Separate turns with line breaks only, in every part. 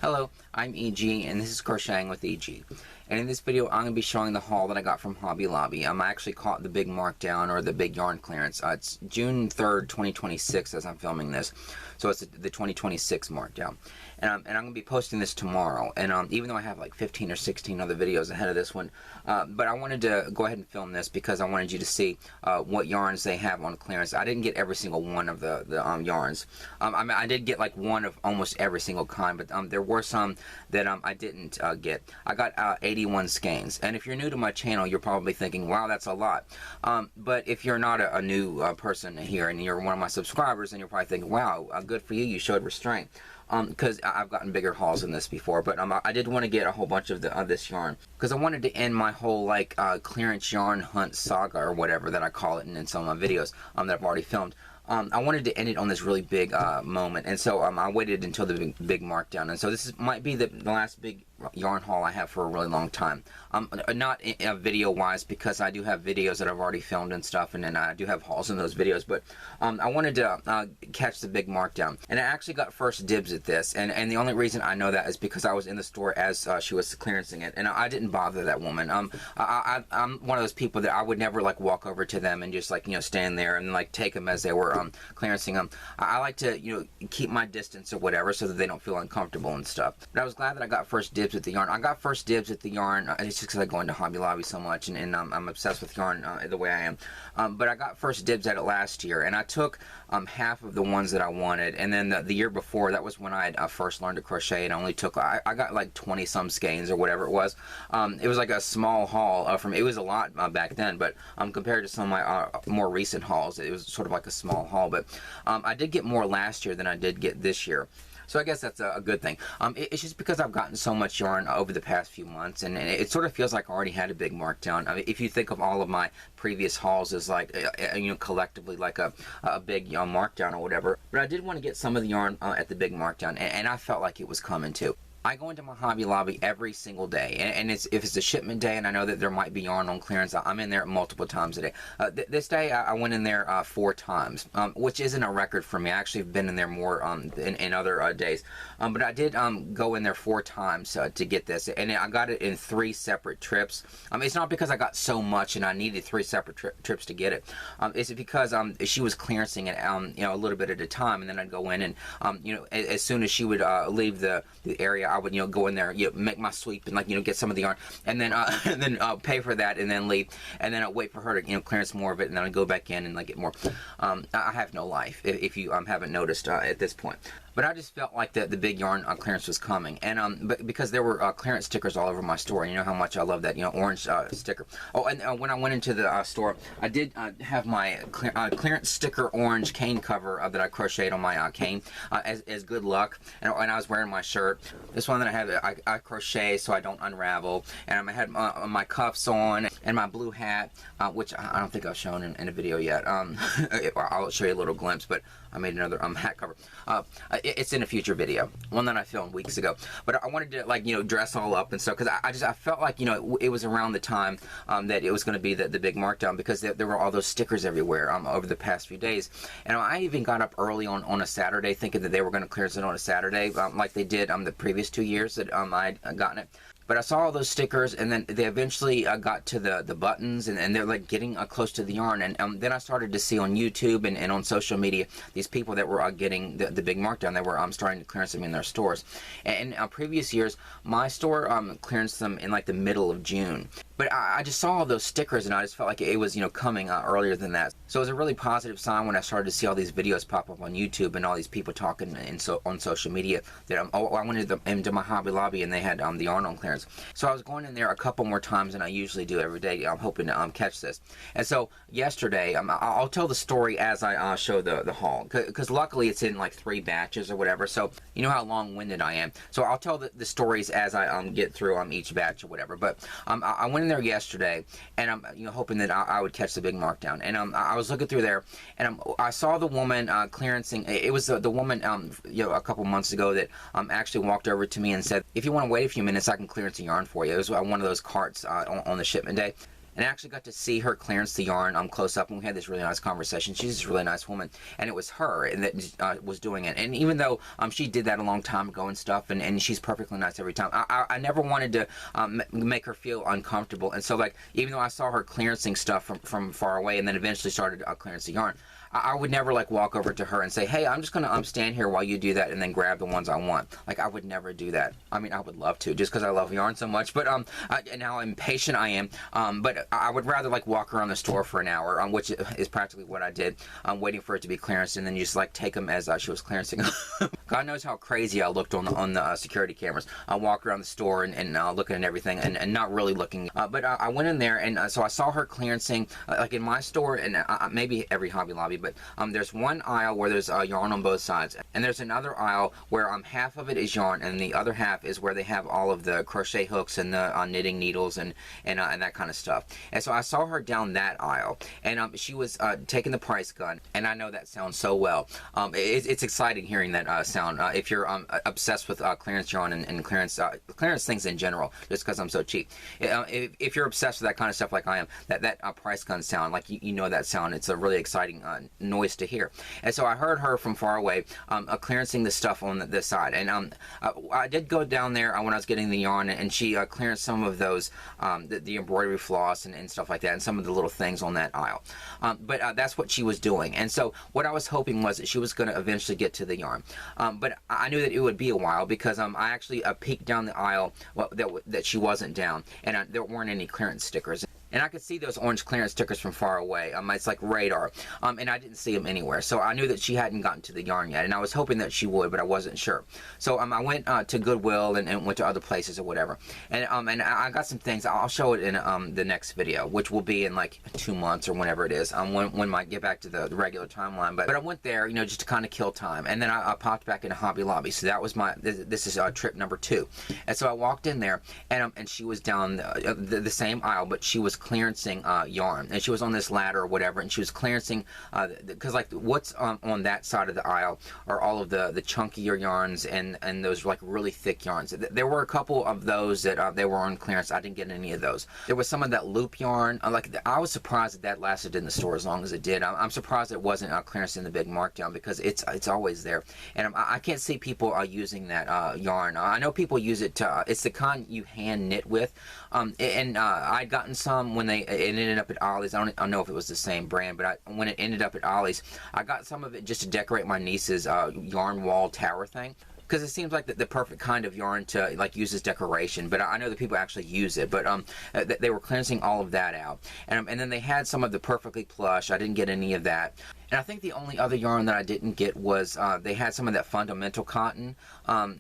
Hello, I'm EG and this is Crocheting with EG. And in this video I'm going to be showing the haul that I got from Hobby Lobby. I actually caught the big markdown or the big yarn clearance. It's June 3rd, 2026 as I'm filming this. So it's the 2026 markdown. And I'm going to be posting this tomorrow. And even though I have like 15 or 16 other videos ahead of this one, but I wanted to go ahead and film this because I wanted you to see what yarns they have on clearance. I didn't get every single one of the yarns. I did get like one of almost every single kind, but there were some that I didn't get. I got 81 skeins. And if you're new to my channel, you're probably thinking, wow, that's a lot. But if you're not a new person here and you're one of my subscribers, then you're probably thinking, wow, good for you, you showed restraint. Because I've gotten bigger hauls than this before, but I did want to get a whole bunch of this yarn because I wanted to end my whole like clearance yarn hunt saga or whatever that I call it in some of my videos that I've already filmed. I wanted to end it on this really big moment, and so I waited until the big markdown, and so this might be the last big yarn haul I have for a really long time. Not video wise, because I do have videos that I've already filmed and stuff, and then I do have hauls in those videos, but I wanted to catch the big markdown, and I actually got first dibs at this, and the only reason I know that is because I was in the store as she was clearancing it, and I didn't bother that woman. I'm one of those people that I would never like walk over to them and just like, you know, stand there and like take them as they were clearancing them. I like to, you know, keep my distance or whatever so that they don't feel uncomfortable and stuff. But I was glad that I got first dibs at the yarn. I got first dibs at the yarn. It's just because I go into Hobby Lobby so much, and I'm obsessed with yarn the way I am. But I got first dibs at it last year, and I took half of the ones that I wanted. And then the year before, that was when I had first learned to crochet, and I only took, I got like 20 some skeins or whatever it was. It was like a small haul from, it was a lot back then, but compared to some of my more recent hauls, it was sort of like a small haul. But I did get more last year than I did get this year. So I guess that's a good thing. It's just because I've gotten so much yarn over the past few months, and it sort of feels like I already had a big markdown. I mean, if you think of all of my previous hauls as like, you know, collectively like a big markdown or whatever. But I did want to get some of the yarn at the big markdown, and I felt like it was coming too. I go into my Hobby Lobby every single day, and if it's a shipment day and I know that there might be yarn on clearance, I'm in there multiple times a day. This day I went in there 4 times, which isn't a record for me. I actually have been in there more in other days, but I did go in there 4 times to get this, and I got it in 3 separate trips. It's not because I got so much and I needed 3 separate trips to get it. It's because she was clearancing it, you know, a little bit at a time, and then I'd go in and you know, as soon as she would leave the area, I would, you know, go in there, you know, make my sweep and, like, you know, get some of the yarn, and then pay for that, and then leave, and then I'd wait for her to, you know, clearance more of it, and then I'd go back in and like get more. I have no life, if you haven't noticed at this point. But I just felt like the big yarn clearance was coming, and but because there were clearance stickers all over my store, and you know how much I love that, you know, orange sticker. Oh, and when I went into the store, I did have my clearance sticker orange cane cover that I crocheted on my cane as good luck, and I was wearing my shirt. This one that I have, I crochet so I don't unravel, and I had my cuffs on and my blue hat, which I don't think I've shown in a video yet. I'll show you a little glimpse, but I made another hat cover. It's in a future video, one that I filmed weeks ago. But I wanted to, like, you know, dress all up and stuff, because I felt like, you know, it was around the time that it was going to be the big markdown, because there were all those stickers everywhere over the past few days. And I even got up early on a Saturday thinking that they were going to clearance it on a Saturday, like they did the previous 2 years that I'd gotten it. But I saw all those stickers, and then they eventually got to the buttons, and they're like getting close to the yarn. And then I started to see on YouTube and on social media these people that were getting the big markdown. They were starting to clearance them in their stores. And in previous years, my store clearanced them in like the middle of June. But I just saw all those stickers, and I just felt like it was, you know, coming earlier than that. So it was a really positive sign when I started to see all these videos pop up on YouTube and all these people talking on social media that I went into my Hobby Lobby and they had the yarn on clearance. So I was going in there a couple more times than I usually do every day. I'm hoping to catch this. And so yesterday, I'll tell the story as I show the haul, because luckily it's in like 3 batches or whatever. So you know how long-winded I am. So I'll tell the stories as I get through each batch or whatever. But I went in there yesterday, and I'm, you know, hoping that I would catch the big markdown. And I was looking through there, and I saw the woman clearancing. It was the woman, you know, a couple months ago that actually walked over to me and said, "If you want to wait a few minutes, I can clearance a yarn for you." It was one of those carts on the shipment day. and I actually got to see her clearance the yarn close up, and we had this really nice conversation. She's this really nice woman, and it was her and that was doing it. And even though she did that a long time ago and stuff, and she's perfectly nice every time, I never wanted to make her feel uncomfortable. And so, like, even though I saw her clearancing stuff from far away, and then eventually started clearance the yarn, I would never like walk over to her and say, hey, I'm just gonna stand here while you do that and then grab the ones I want. Like, I would never do that. I mean, I would love to, just because I love yarn so much, but and how impatient I am, but I would rather like walk around the store for an hour, which is practically what I did, waiting for it to be clearanced, and then just like take them as she was clearancing. God knows how crazy I looked on the security cameras. I walked around the store and looking at everything and not really looking, but I went in there, and so I saw her clearancing, like in my store, and maybe every Hobby Lobby, but there's one aisle where there's yarn on both sides, and there's another aisle where half of it is yarn, and the other half is where they have all of the crochet hooks and the knitting needles and that kind of stuff. And so I saw her down that aisle, and she was taking the price gun, and I know that sounds so well. It's exciting hearing that sound if you're obsessed with clearance yarn and clearance things in general, just because I'm so cheap. If you're obsessed with that kind of stuff like I am, that price gun sound, like you know that sound, it's a really exciting noise to hear. And so I heard her from far away clearancing the stuff on this side, and I did go down there when I was getting the yarn, and she clearanced some of those the embroidery floss and stuff like that, and some of the little things on that aisle, but that's what she was doing. And so what I was hoping was that she was going to eventually get to the yarn, but I knew that it would be a while, because I actually peeked down the aisle that she wasn't down, and there weren't any clearance stickers. And I could see those orange clearance stickers from far away. It's like radar. And I didn't see them anywhere. So I knew that she hadn't gotten to the yarn yet. And I was hoping that she would, but I wasn't sure. So I went to Goodwill and went to other places or whatever. And I got some things. I'll show it in the next video, which will be in like 2 months or whenever it is. When I get back to the regular timeline. But I went there, just to kind of kill time. And then I popped back into Hobby Lobby. So that was this is trip number 2. And so I walked in there, and she was down the same aisle, but she was clearancing yarn, and she was on this ladder or whatever, and she was clearancing because like what's on that side of the aisle are all of the chunkier yarns and those like really thick yarns. There were a couple of those that they were on clearance. I didn't get any of those. There was some of that loop yarn. I was surprised that lasted in the store as long as it did. I'm surprised it wasn't clearance in the big markdown, because it's always there, and I can't see people using that yarn. I know people use it to it's the kind you hand knit with, and I'd gotten some when it ended up at Ollie's. I don't know if it was the same brand, but when it ended up at Ollie's, I got some of it just to decorate my niece's yarn wall tower thing, because it seems like the perfect kind of yarn to like use as decoration. But I know that people actually use it. But they were cleansing all of that out, and then they had some of the perfectly plush. I didn't get any of that. And I think the only other yarn that I didn't get was they had some of that fundamental cotton.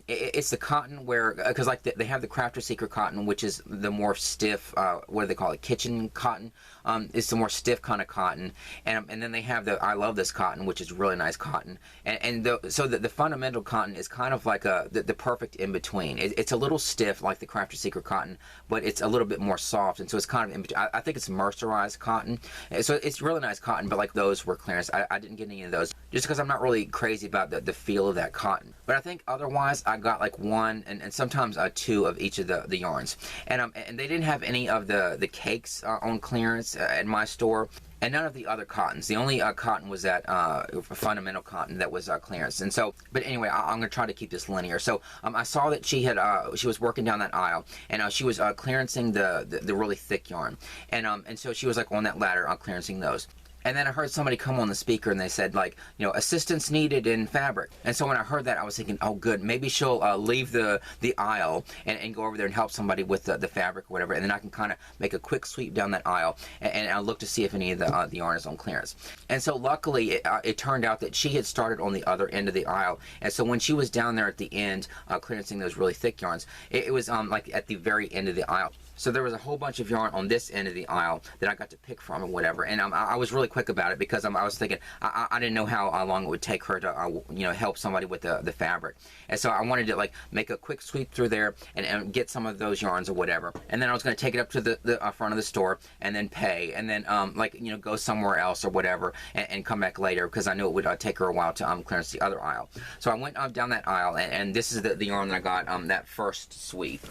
It's the cotton where, because like they have the Crafter Secret cotton, which is the more stiff, what do they call it, kitchen cotton. It's the more stiff kind of cotton. And then they have the I Love This cotton, which is really nice cotton. So the fundamental cotton is kind of like the perfect in between. It's a little stiff like the Crafter Secret cotton, but it's a little bit more soft, and so it's kind of in between. I think it's mercerized cotton. So it's really nice cotton, but like those were clearance. I didn't get any of those just because I'm not really crazy about the feel of that cotton. But I think otherwise I got like 1 and sometimes 2 of each of the yarns. And they didn't have any of the cakes on clearance at my store. And none of the other cottons. The only cotton was that fundamental cotton that was clearance. And so, but anyway, I'm going to try to keep this linear. So I saw that she was working down that aisle, and she was clearancing the really thick yarn. And so she was like on that ladder clearancing those. And then I heard somebody come on the speaker and they said, like, assistance needed in fabric. And so when I heard that, I was thinking, oh, good, maybe she'll leave the aisle and go over there and help somebody with the fabric or whatever. And then I can kind of make a quick sweep down that aisle and I'll look to see if any of the yarn is on clearance. And so luckily, it turned out that she had started on the other end of the aisle. And so when she was down there at the end, clearancing those really thick yarns, it was like at the very end of the aisle. So there was a whole bunch of yarn on this end of the aisle that I got to pick from and whatever. And I was really quick about it because I was thinking I didn't know how long it would take her to help somebody with the fabric. And so I wanted to like make a quick sweep through there and get some of those yarns or whatever. And then I was going to take it up to the front of the store and then pay and then go somewhere else or whatever and come back later because I knew it would take her a while to clearance the other aisle. So I went down that aisle and this is the yarn that I got that first sweep.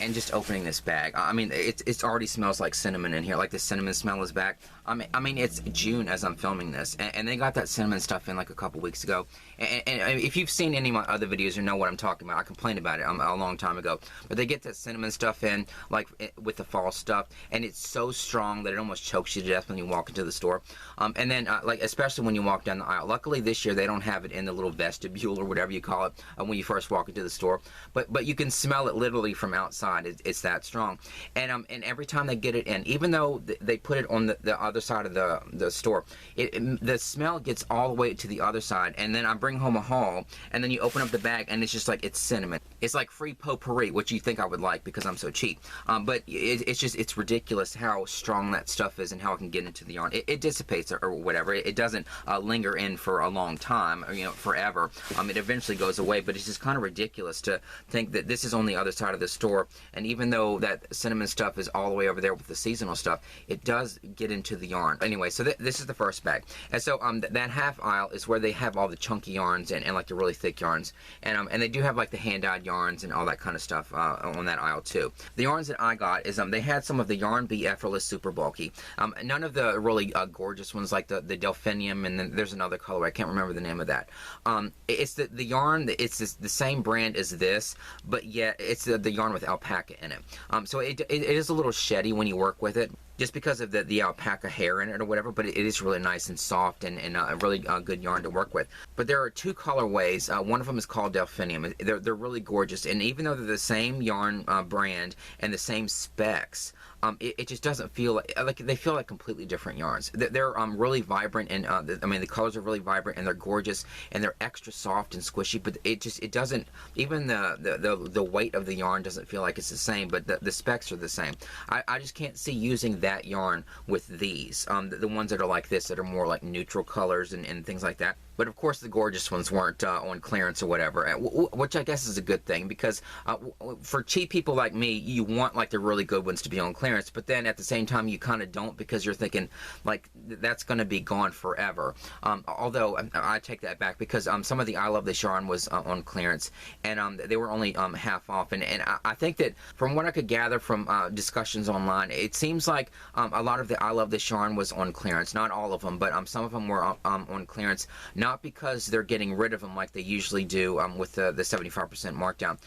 And just opening this bag, I mean, it already smells like cinnamon in here. Like the cinnamon smell is back. I mean, it's June as I'm filming this, and they got that cinnamon stuff in like a couple weeks ago. And if you've seen any of my other videos, you know what I'm talking about. I complained about it a long time ago. But they get that cinnamon stuff in, like with the fall stuff, and it's so strong that it almost chokes you to death when you walk into the store. And then, like, especially when you walk down the aisle. Luckily this year they don't have it in the little vestibule or whatever you call it when you first walk into the store. But you can smell it literally from outside. It's that strong. And every time they get it in, even though they put it on the other side of the store, the smell gets all the way to the other side. And then I bring home a haul, and then you open up the bag, and it's just like, it's cinnamon. It's like free potpourri, which you think I would like because I'm so cheap. But it's ridiculous how strong that stuff is and how it can get into the yarn. It dissipates or whatever. It doesn't linger in for a long time, or, you know, forever. It eventually goes away, but it's just kind of ridiculous to think that this is on the other side of the store, and even though that cinnamon stuff is all the way over there with the seasonal stuff, it does get into the yarn. Anyway, so this is the first bag, and so that half aisle is where they have all the chunky yarns and like the really thick yarns, and they do have like the hand-dyed yarns and all that kind of stuff on that aisle too. The yarns that I got is they had some of the Yarn Bee Effortless Super Bulky, none of the really gorgeous ones like the Delphinium, and then there's another color, I can't remember the name of that. It's the yarn, it's the same brand as this, but yet it's the yarn with alpaca in it. So it is a little sheddy when you work with it, just because of the alpaca hair in it or whatever, but it is really nice and soft and a really good yarn to work with. But there are two colorways. One of them is called Delphinium. They're really gorgeous, and even though they're the same yarn brand and the same specs, it just doesn't feel like they feel like completely different yarns. They're really vibrant, and I mean the colors are really vibrant and they're gorgeous and they're extra soft and squishy. But it doesn't, even the weight of the yarn doesn't feel like it's the same. But the specs are the same. I just can't see using that yarn with these. The ones that are like this, that are more like neutral colors and things like that. But of course the gorgeous ones weren't on clearance or whatever, which I guess is a good thing, because for cheap people like me, you want like the really good ones to be on clearance, but then at the same time you kind of don't, because you're thinking like that's going to be gone forever. Although I take that back, because some of the I Love This yarn was on clearance, and they were only half off, and I think that from what I could gather from discussions online, it seems like a lot of the I Love This yarn was on clearance. Not all of them, but some of them were on clearance, not because they're getting rid of them like they usually do with the 75% markdown.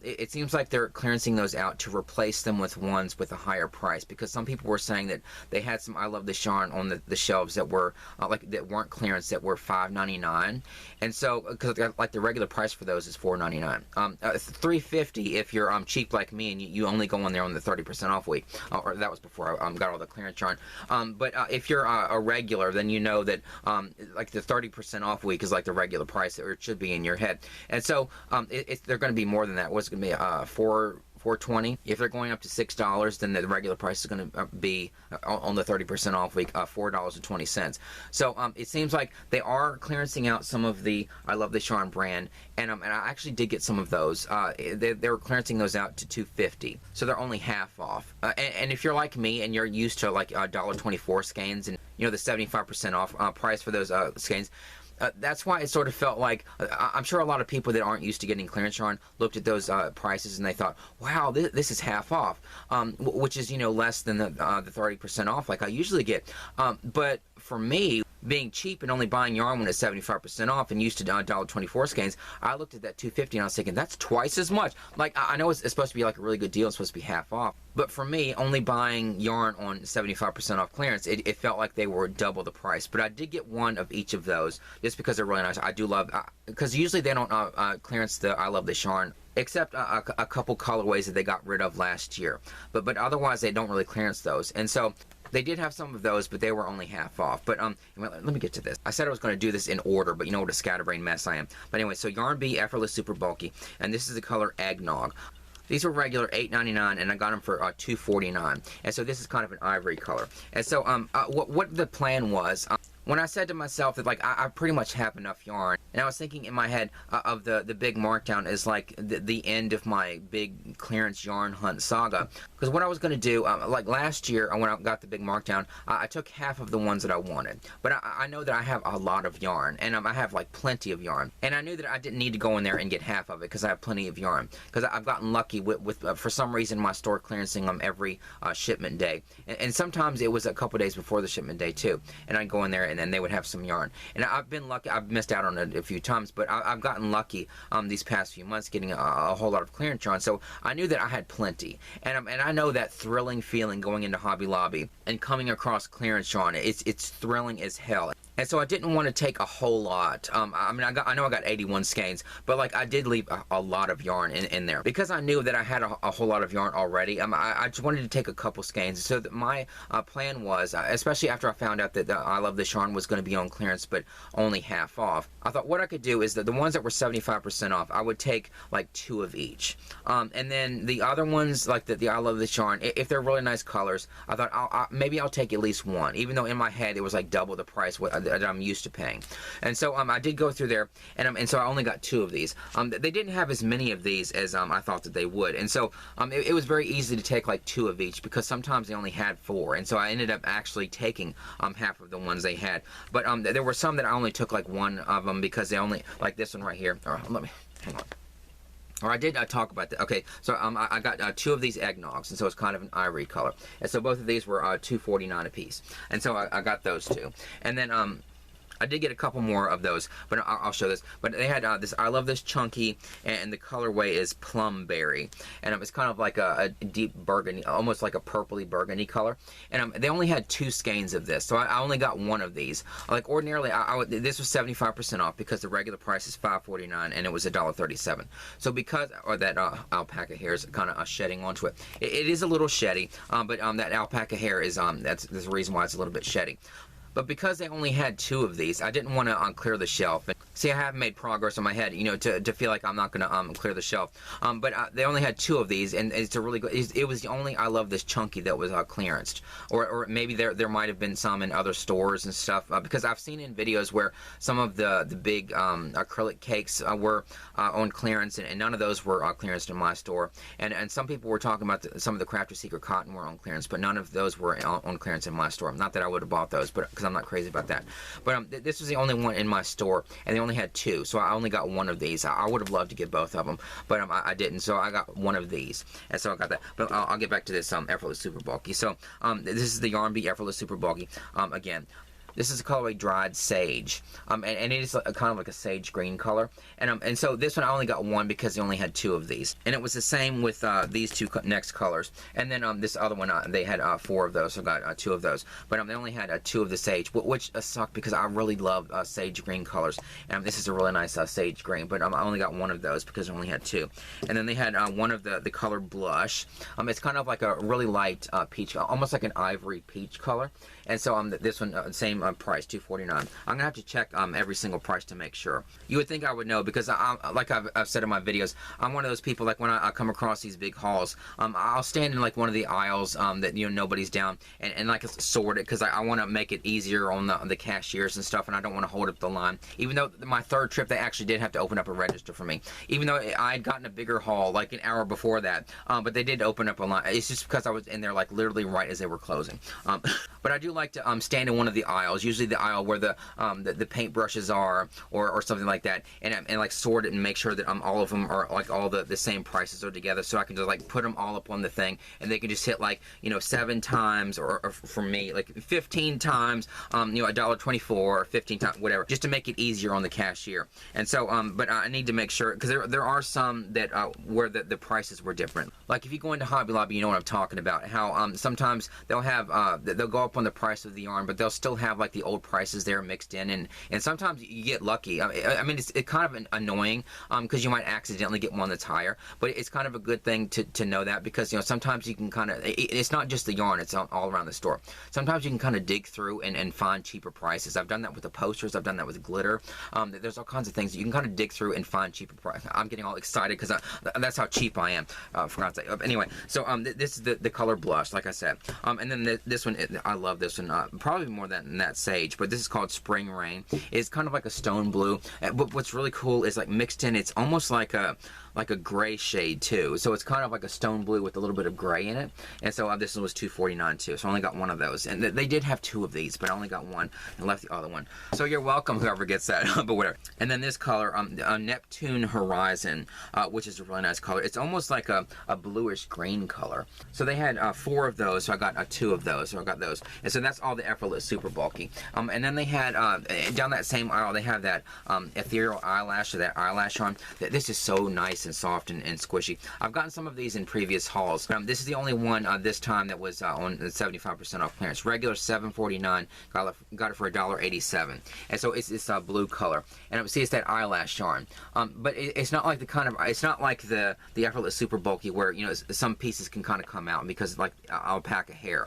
It seems like they're clearancing those out to replace them with ones with a higher price, because some people were saying that they had some I Love This yarn on the shelves that were that weren't clearance, that were $5.99, and so because like the regular price for those is $4.99, $3.50 if you're cheap like me and you only go on there on the 30% off week, or that was before I got all the clearance yarn. But if you're a regular, then you know that like the 30% off week is like the regular price, or it should be in your head. And so they're going to be more than that. What's going to be $4.20? If they're going up to $6, then the regular price is going to be on the 30% off week $4.20. So it seems like they are clearancing out some of the I Love This yarn brand, and I actually did get some of those. They were clearancing those out to $2.50, so they're only half off. And if you're like me and you're used to like $1.24 Skeins, and you know the 75% off price for those Skeins, that's why it sort of felt like, I'm sure a lot of people that aren't used to getting clearance yarn looked at those prices and they thought, wow, this is half off, which is, you know, less than the 30% off like I usually get. But for me, being cheap and only buying yarn when it's 75% off and used to $1.24 Skeins, I looked at that $2.50 and I was thinking, that's twice as much. Like, I know it's supposed to be like a really good deal, it's supposed to be half off, but for me, only buying yarn on 75% off clearance, it felt like they were double the price. But I did get one of each of those just because they're really nice. I do love, because usually they don't clearance the I Love This yarn, except a couple colorways that they got rid of last year, but otherwise they don't really clearance those. And so they did have some of those, but they were only half off. But let me get to this. I said I was going to do this in order, but you know what a scatterbrain mess I am. But anyway, so Yarn Bee Effortless Super Bulky, and this is the color Eggnog. These were regular $8.99, and I got them for $2.49. And so this is kind of an ivory color. And so what the plan was, when I said to myself that like I pretty much have enough yarn, and I was thinking in my head of the big markdown is like the end of my big clearance yarn hunt saga. Because what I was going to do, like last year when I got the big markdown, I took half of the ones that I wanted. But I know that I have a lot of yarn, and I have like plenty of yarn. And I knew that I didn't need to go in there and get half of it because I have plenty of yarn. Because I've gotten lucky with for some reason, my store clearancing them every shipment day. And sometimes it was a couple days before the shipment day too. And I'd go in there and then they would have some yarn. And I've been lucky. I've missed out on it a few times, but I've gotten lucky these past few months getting a whole lot of clearance yarn. So I knew that I had plenty. And I know that thrilling feeling going into Hobby Lobby and coming across clearance yarn. It's thrilling as hell. And so I didn't want to take a whole lot. I mean, I know I got 81 skeins, but like I did leave a lot of yarn in there because I knew that I had a whole lot of yarn already. I just wanted to take a couple skeins. So that my plan was, especially after I found out that the I Love This yarn was going to be on clearance, but only half off. I thought what I could do is that the ones that were 75% off, I would take like 2 of each. And then the other ones, like the I Love This yarn, if they're really nice colors, I thought maybe I'll take at least one, even though in my head it was like double the price that I'm used to paying. And so I did go through there, and so I only got 2 of these. They didn't have as many of these as I thought that they would, and so it was very easy to take like 2 of each because sometimes they only had 4, and so I ended up actually taking half of the ones they had. But there were some that I only took like 1 of them because they only, like this one right here. Or let me hang on. Or I did talk about that. Okay, so I got 2 of these eggnogs, and so it's kind of an ivory color. And so both of these were $2.49 a piece, and so I got those 2. And then I did get a couple more of those, but I'll show this. But they had this I Love This chunky, and the colorway is plum berry, and it's kind of like a deep burgundy, almost like a purpley burgundy color. And they only had 2 skeins of this, so I only got 1 of these. Like ordinarily, this was 75% off because the regular price is $5.49 and it was $1.37. So because that alpaca hair is kind of shedding onto it, it is a little sheddy, but that alpaca hair is that's the reason why it's a little bit sheddy. But because they only had 2 of these, I didn't want to clear the shelf. See, I have made progress in my head, you know, to feel like I'm not going to clear the shelf. But they only had 2 of these, and it's a really good. It was the only I Love This chunky that was clearanced, or maybe there might have been some in other stores and stuff. Because I've seen in videos where some of the big acrylic cakes were on clearance, and none of those were clearanced in my store. And some people were talking about some of the Crafter's Secret cotton were on clearance, but none of those were on clearance in my store. Not that I would have bought those, but because I'm not crazy about that. But this was the only one in my store, and they only had 2, so I only got 1 of these. I would have loved to get both of them, but I didn't, so I got 1 of these, and so I got that. But I'll get back to this Effortless Super Bulky. So this is the Yarn Bee Effortless Super Bulky. Again, this is the colorway Dried Sage, and it is kind of like a sage green color. And so this one I only got 1 because they only had 2 of these, and it was the same with these 2 next colors. And then this other one they had 4 of those, so I got 2 of those. But they only had 2 of the sage, which sucked because I really love sage green colors. And this is a really nice sage green, but I only got 1 of those because I only had 2. And then they had 1 of the color Blush. It's kind of like a really light peach, almost like an ivory peach color. And so this one same price, $2.49. I'm gonna have to check every single price to make sure. You would think I would know because like I've said in my videos, I'm one of those people, like when I come across these big hauls, I'll stand in like one of the aisles that nobody's down and like sort it because I want to make it easier on the cashiers and stuff, and I don't want to hold up the line. Even though my 3rd trip they actually did have to open up a register for me, even though I had gotten a bigger haul like an hour before that, but they did open up a line. It's just because I was in there like literally right as they were closing. But I do like to stand in one of the aisles, usually the aisle where the paintbrushes are, or something like that, and like sort it and make sure that all of them are like all the same prices are together, so I can just like put them all up on the thing, and they can just hit like 7 times, or for me like 15 times, $1.24 or 15 times, whatever, just to make it easier on the cashier. And so but I need to make sure because there are some that where the prices were different. Like if you go into Hobby Lobby, you know what I'm talking about. How sometimes they'll have they'll go up on the price of the yarn, but they'll still have like the old prices there mixed in, and sometimes you get lucky. I mean, it's kind of annoying because you might accidentally get one that's higher, but it's kind of a good thing to know that, because sometimes you can kind of, it's not just the yarn, it's all around the store. Sometimes you can kind of dig through and find cheaper prices. I've done that with the posters, I've done that with glitter. There's all kinds of things that you can kind of dig through and find cheaper prices. I'm getting all excited because that's how cheap I am, for God's sake. Anyway, so this is the color Blush, like I said, and then this one, I love this one, probably more than that that sage, but this is called Spring Rain. It's kind of like a stone blue, but what's really cool is like mixed in, it's almost like a gray shade too. So it's kind of like a stone blue with a little bit of gray in it. And so this was $2.49 too. So I only got one of those. And they did have two of these, but I only got one and left the other one. So you're welcome, whoever gets that, but whatever. And then this color, Neptune Horizon, which is a really nice color. It's almost like a bluish green color. So they had 4 of those. So I got 2 of those. So I got those. And so that's all the Effortless Super Bulky. And then they had, down that same aisle, they have that ethereal eyelash, or that eyelash charm. This is so nice and soft and squishy. I've gotten some of these in previous hauls. This is the only one this time that was on 75% off clearance. Regular $7.49, got it for $1.87. And so it's a blue color. And see, it's that eyelash charm. But it's not like it's not like the Effortless Super Bulky where, you know, some pieces can kind of come out because like alpaca hair.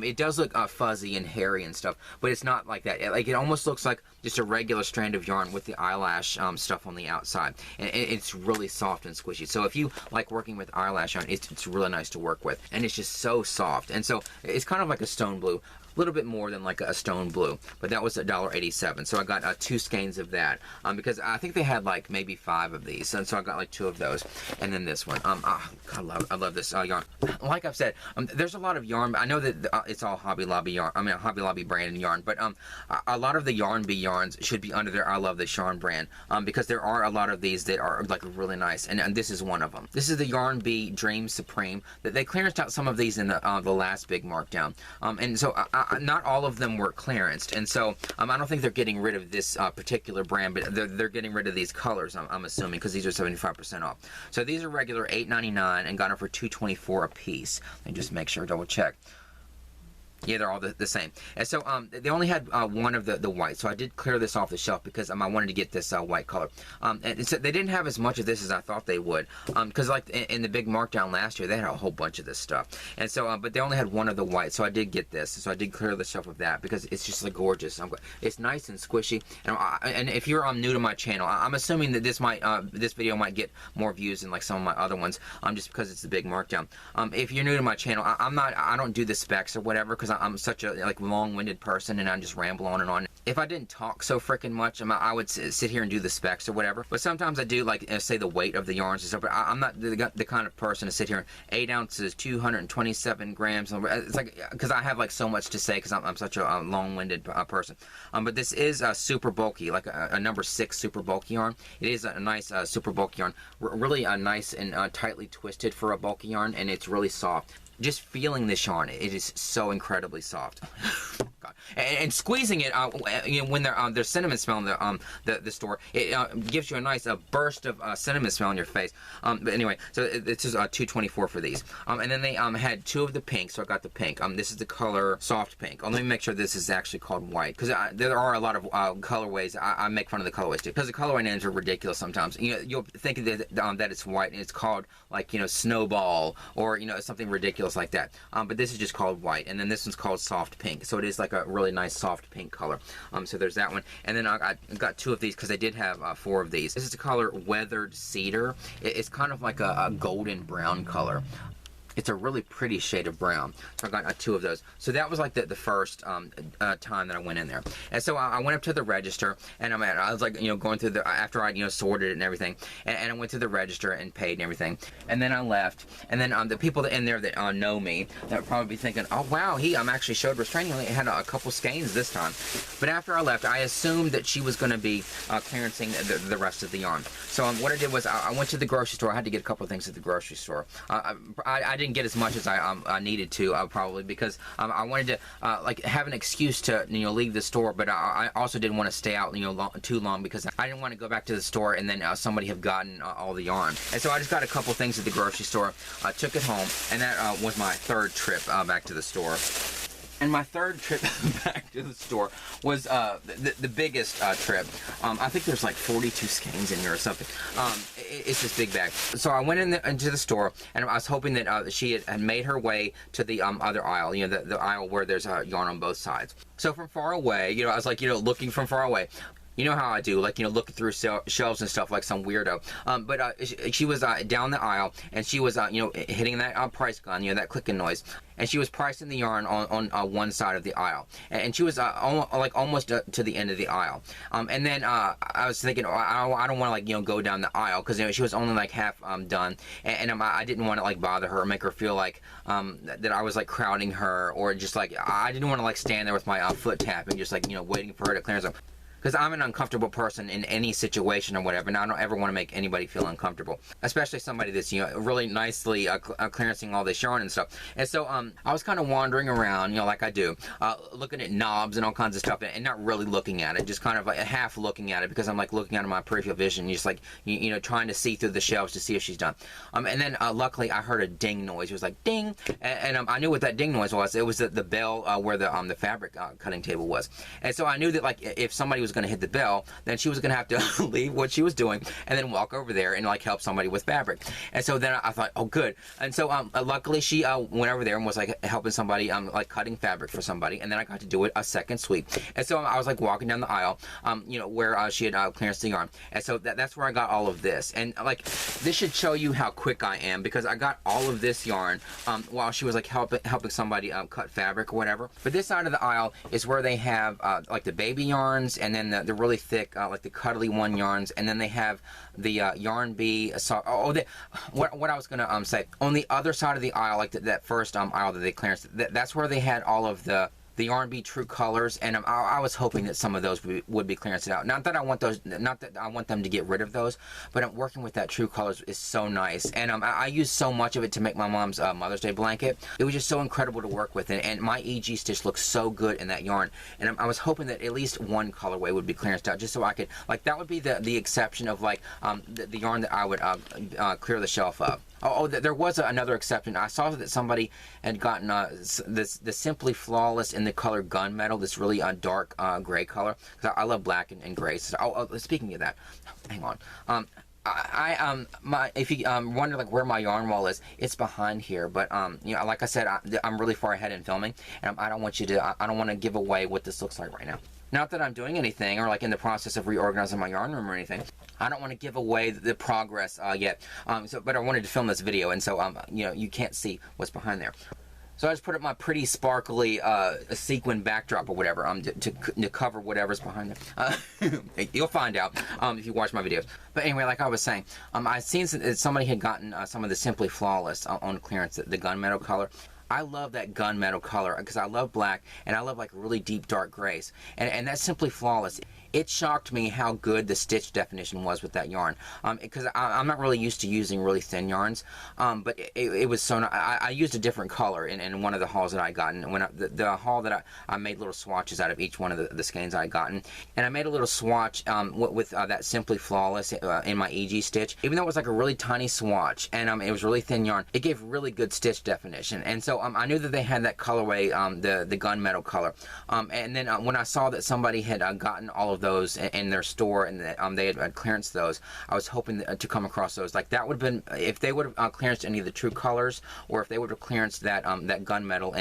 It does look fuzzy and hairy and stuff, but it's not like that. Like it almost looks like just a regular strand of yarn with the eyelash stuff on the outside. And it's really soft and squishy. So if you like working with eyelash yarn, it's really nice to work with. And it's just so soft. And so it's kind of like a stone blue. A little bit more than like a stone blue, but that was $1.87. So I got 2 skeins of that because I think they had like maybe 5 of these, and so I got like 2 of those. And then this one, I love this yarn. Like I've said, there's a lot of yarn. I know that it's all Hobby Lobby yarn. I mean, Hobby Lobby branded yarn, but a lot of the Yarn Bee yarns should be under their I Love This Yarn brand because there are a lot of these that are like really nice, and this is one of them. This is the Yarn Bee Dream Supreme. That they clearanced out some of these in the last big markdown, and so not all of them were clearanced, and so I don't think they're getting rid of this particular brand, but they're getting rid of these colors, I'm assuming, because these are 75% off. So these are regular $8.99 and got them for $2.24 a piece. Let me just make sure, double check. Yeah, they're all the same. And so they only had one of the white, so I did clear this off the shelf because I wanted to get this white color. And so they didn't have as much of this as I thought they would, because like in the big markdown last year, they had a whole bunch of this stuff. And so, but they only had one of the white, so I did get this. So I did clear the shelf of that because it's just like gorgeous. It's nice and squishy. And if you're new to my channel, I'm assuming that this video might get more views than like some of my other ones, just because it's the big markdown. If you're new to my channel, I don't do the specs or whatever because I'm such a like long-winded person and I just ramble on and on. If I didn't talk so freaking much, I would sit here and do the specs or whatever. But sometimes I do like say the weight of the yarns and stuff. But I'm not the kind of person to sit here and 8 ounces, 227 grams. It's like because I have like so much to say because I'm such a long-winded person. But this is super bulky, like a number 6 super bulky yarn. It is a nice super bulky yarn, really nice and tightly twisted for a bulky yarn, and it's really soft. Just feeling this yarn, it is so incredibly soft. God. And squeezing it, you know, when there's cinnamon smell in the store, it gives you a nice burst of cinnamon smell in your face. But anyway, so this is $2.24 for these. And then they had 2 of the pink, so I got the pink. This is the color soft pink. Let me make sure this is actually called white, because there are a lot of colorways. I make fun of the colorways too, because the colorway names are ridiculous sometimes. You know, you'll think that it's white and it's called like, you know, Snowball or, you know, something ridiculous like that, but this is just called white, and then this one's called soft pink, so it is like a really nice soft pink color. So there's that one, and then I got 2 of these because I did have 4 of these. This is the color Weathered Cedar. It's kind of like a golden brown color. It's a really pretty shade of brown. So I got 2 of those. So that was like the first time that I went in there. And so I went up to the register, and I was like, you know, going through after I, you know, sorted it and everything, and I went to the register and paid and everything. And then I left, and then the people that in there that know me, that would probably be thinking, oh wow, he actually showed restraint. He only had a couple skeins this time. But after I left, I assumed that she was going to be clearancing the rest of the yarn. So what I did was I went to the grocery store. I had to get a couple of things at the grocery store. I didn't get as much as I needed to probably because I wanted to like have an excuse to, you know, leave the store, but I also didn't want to stay out, you know, too long because I didn't want to go back to the store and then somebody have gotten all the yarn. And so I just got a couple things at the grocery store, took it home, and that was my 3rd trip back to the store. And my 3rd trip back to the store was the biggest trip. I think there's like 42 skeins in here or something. It's this big bag. So I went into the store, and I was hoping that she had made her way to the other aisle, you know, the aisle where there's yarn on both sides. So from far away, you know, I was like, you know, looking from far away. You know how I do, like, looking through shelves and stuff like some weirdo. But she was down the aisle, and she was, hitting that price gun, that clicking noise. And she was pricing the yarn on one side of the aisle. And she was almost to the end of the aisle. And then I was thinking, I don't want to, go down the aisle, because, she was only like half done. And I didn't want to, like, bother her or make her feel like that I was, like, crowding her, or just, like, I didn't want to, like, stand there with my foot tapping, just, like, waiting for her to clearance up. Because I'm an uncomfortable person in any situation or whatever, and I don't ever want to make anybody feel uncomfortable, especially somebody that's really nicely clearancing all this yarn and stuff. And so I was kind of wandering around, like I do, looking at knobs and all kinds of stuff, and not really looking at it, just kind of like half looking at it, because I'm like looking out of my peripheral vision, just like trying to see through the shelves to see if she's done. And then luckily I heard a ding noise. It was like ding, and I knew what that ding noise was. It was the bell where the fabric cutting table was. And so I knew that, like, if somebody was going to hit the bell, then she was going to have to leave what she was doing and then walk over there and, like, help somebody with fabric. And so then I thought, oh, good. And so luckily she went over there and was, like, helping somebody, like, cutting fabric for somebody. And then I got to do it a second sweep. And so I was, like, walking down the aisle, where she had clearanced the yarn. And so that's where I got all of this. And, like, this should show you how quick I am, because I got all of this yarn while she was, like, helping somebody cut fabric or whatever. But this side of the aisle is where they have like the baby yarns, and then the really thick, like the cuddly one yarns, and then they have the yarn bee. What I was gonna say, on the other side of the aisle, like that first aisle that they clearanced, that's where they had all of the yarn bee true colors, and I was hoping that some of those would be clearanced out. Not that I want them to get rid of those, but working with that true colors is so nice. And I used so much of it to make my mom's Mother's Day blanket. It was just so incredible to work with, and my EG stitch looks so good in that yarn. And I was hoping that at least one colorway would be clearanced out, just so I could, like, that would be the exception of, like, the yarn that I would clear the shelf of. Oh, there was another exception. I saw that somebody had gotten the Simply Flawless in the color Gunmetal, this really dark gray color. Because I love black and gray. So, speaking of that, hang on. If you wonder, like, where my yarn wall is, it's behind here. But like I said, I'm really far ahead in filming, and I don't want to give away what this looks like right now. Not that I'm doing anything, or, like, in the process of reorganizing my yarn room or anything. I don't want to give away the progress yet. But I wanted to film this video, and so you can't see what's behind there. So I just put up my pretty sparkly sequin backdrop or whatever to cover whatever's behind there. You'll find out if you watch my videos. But anyway, like I was saying, I've seen somebody had gotten some of the Simply Flawless on clearance, the gunmetal color. I love that gunmetal color because I love black, and I love, like, really deep dark grays. And that's Simply Flawless. It shocked me how good the stitch definition was with that yarn, because I'm not really used to using really thin yarns, but it was so I used a different color in one of the hauls that I got, and when the haul that I made little swatches out of each one of the skeins I gotten, and I made a little swatch with that Simply Flawless in my EG stitch. Even though it was like a really tiny swatch, and it was really thin yarn, it gave really good stitch definition. And so I knew that they had that colorway, the gunmetal color, and then when I saw that somebody had gotten all of those in their store, and that they had clearanced those, I was hoping to come across those. Like, that would have been, if they would have clearanced any of the true colors, or if they would have clearanced that gunmetal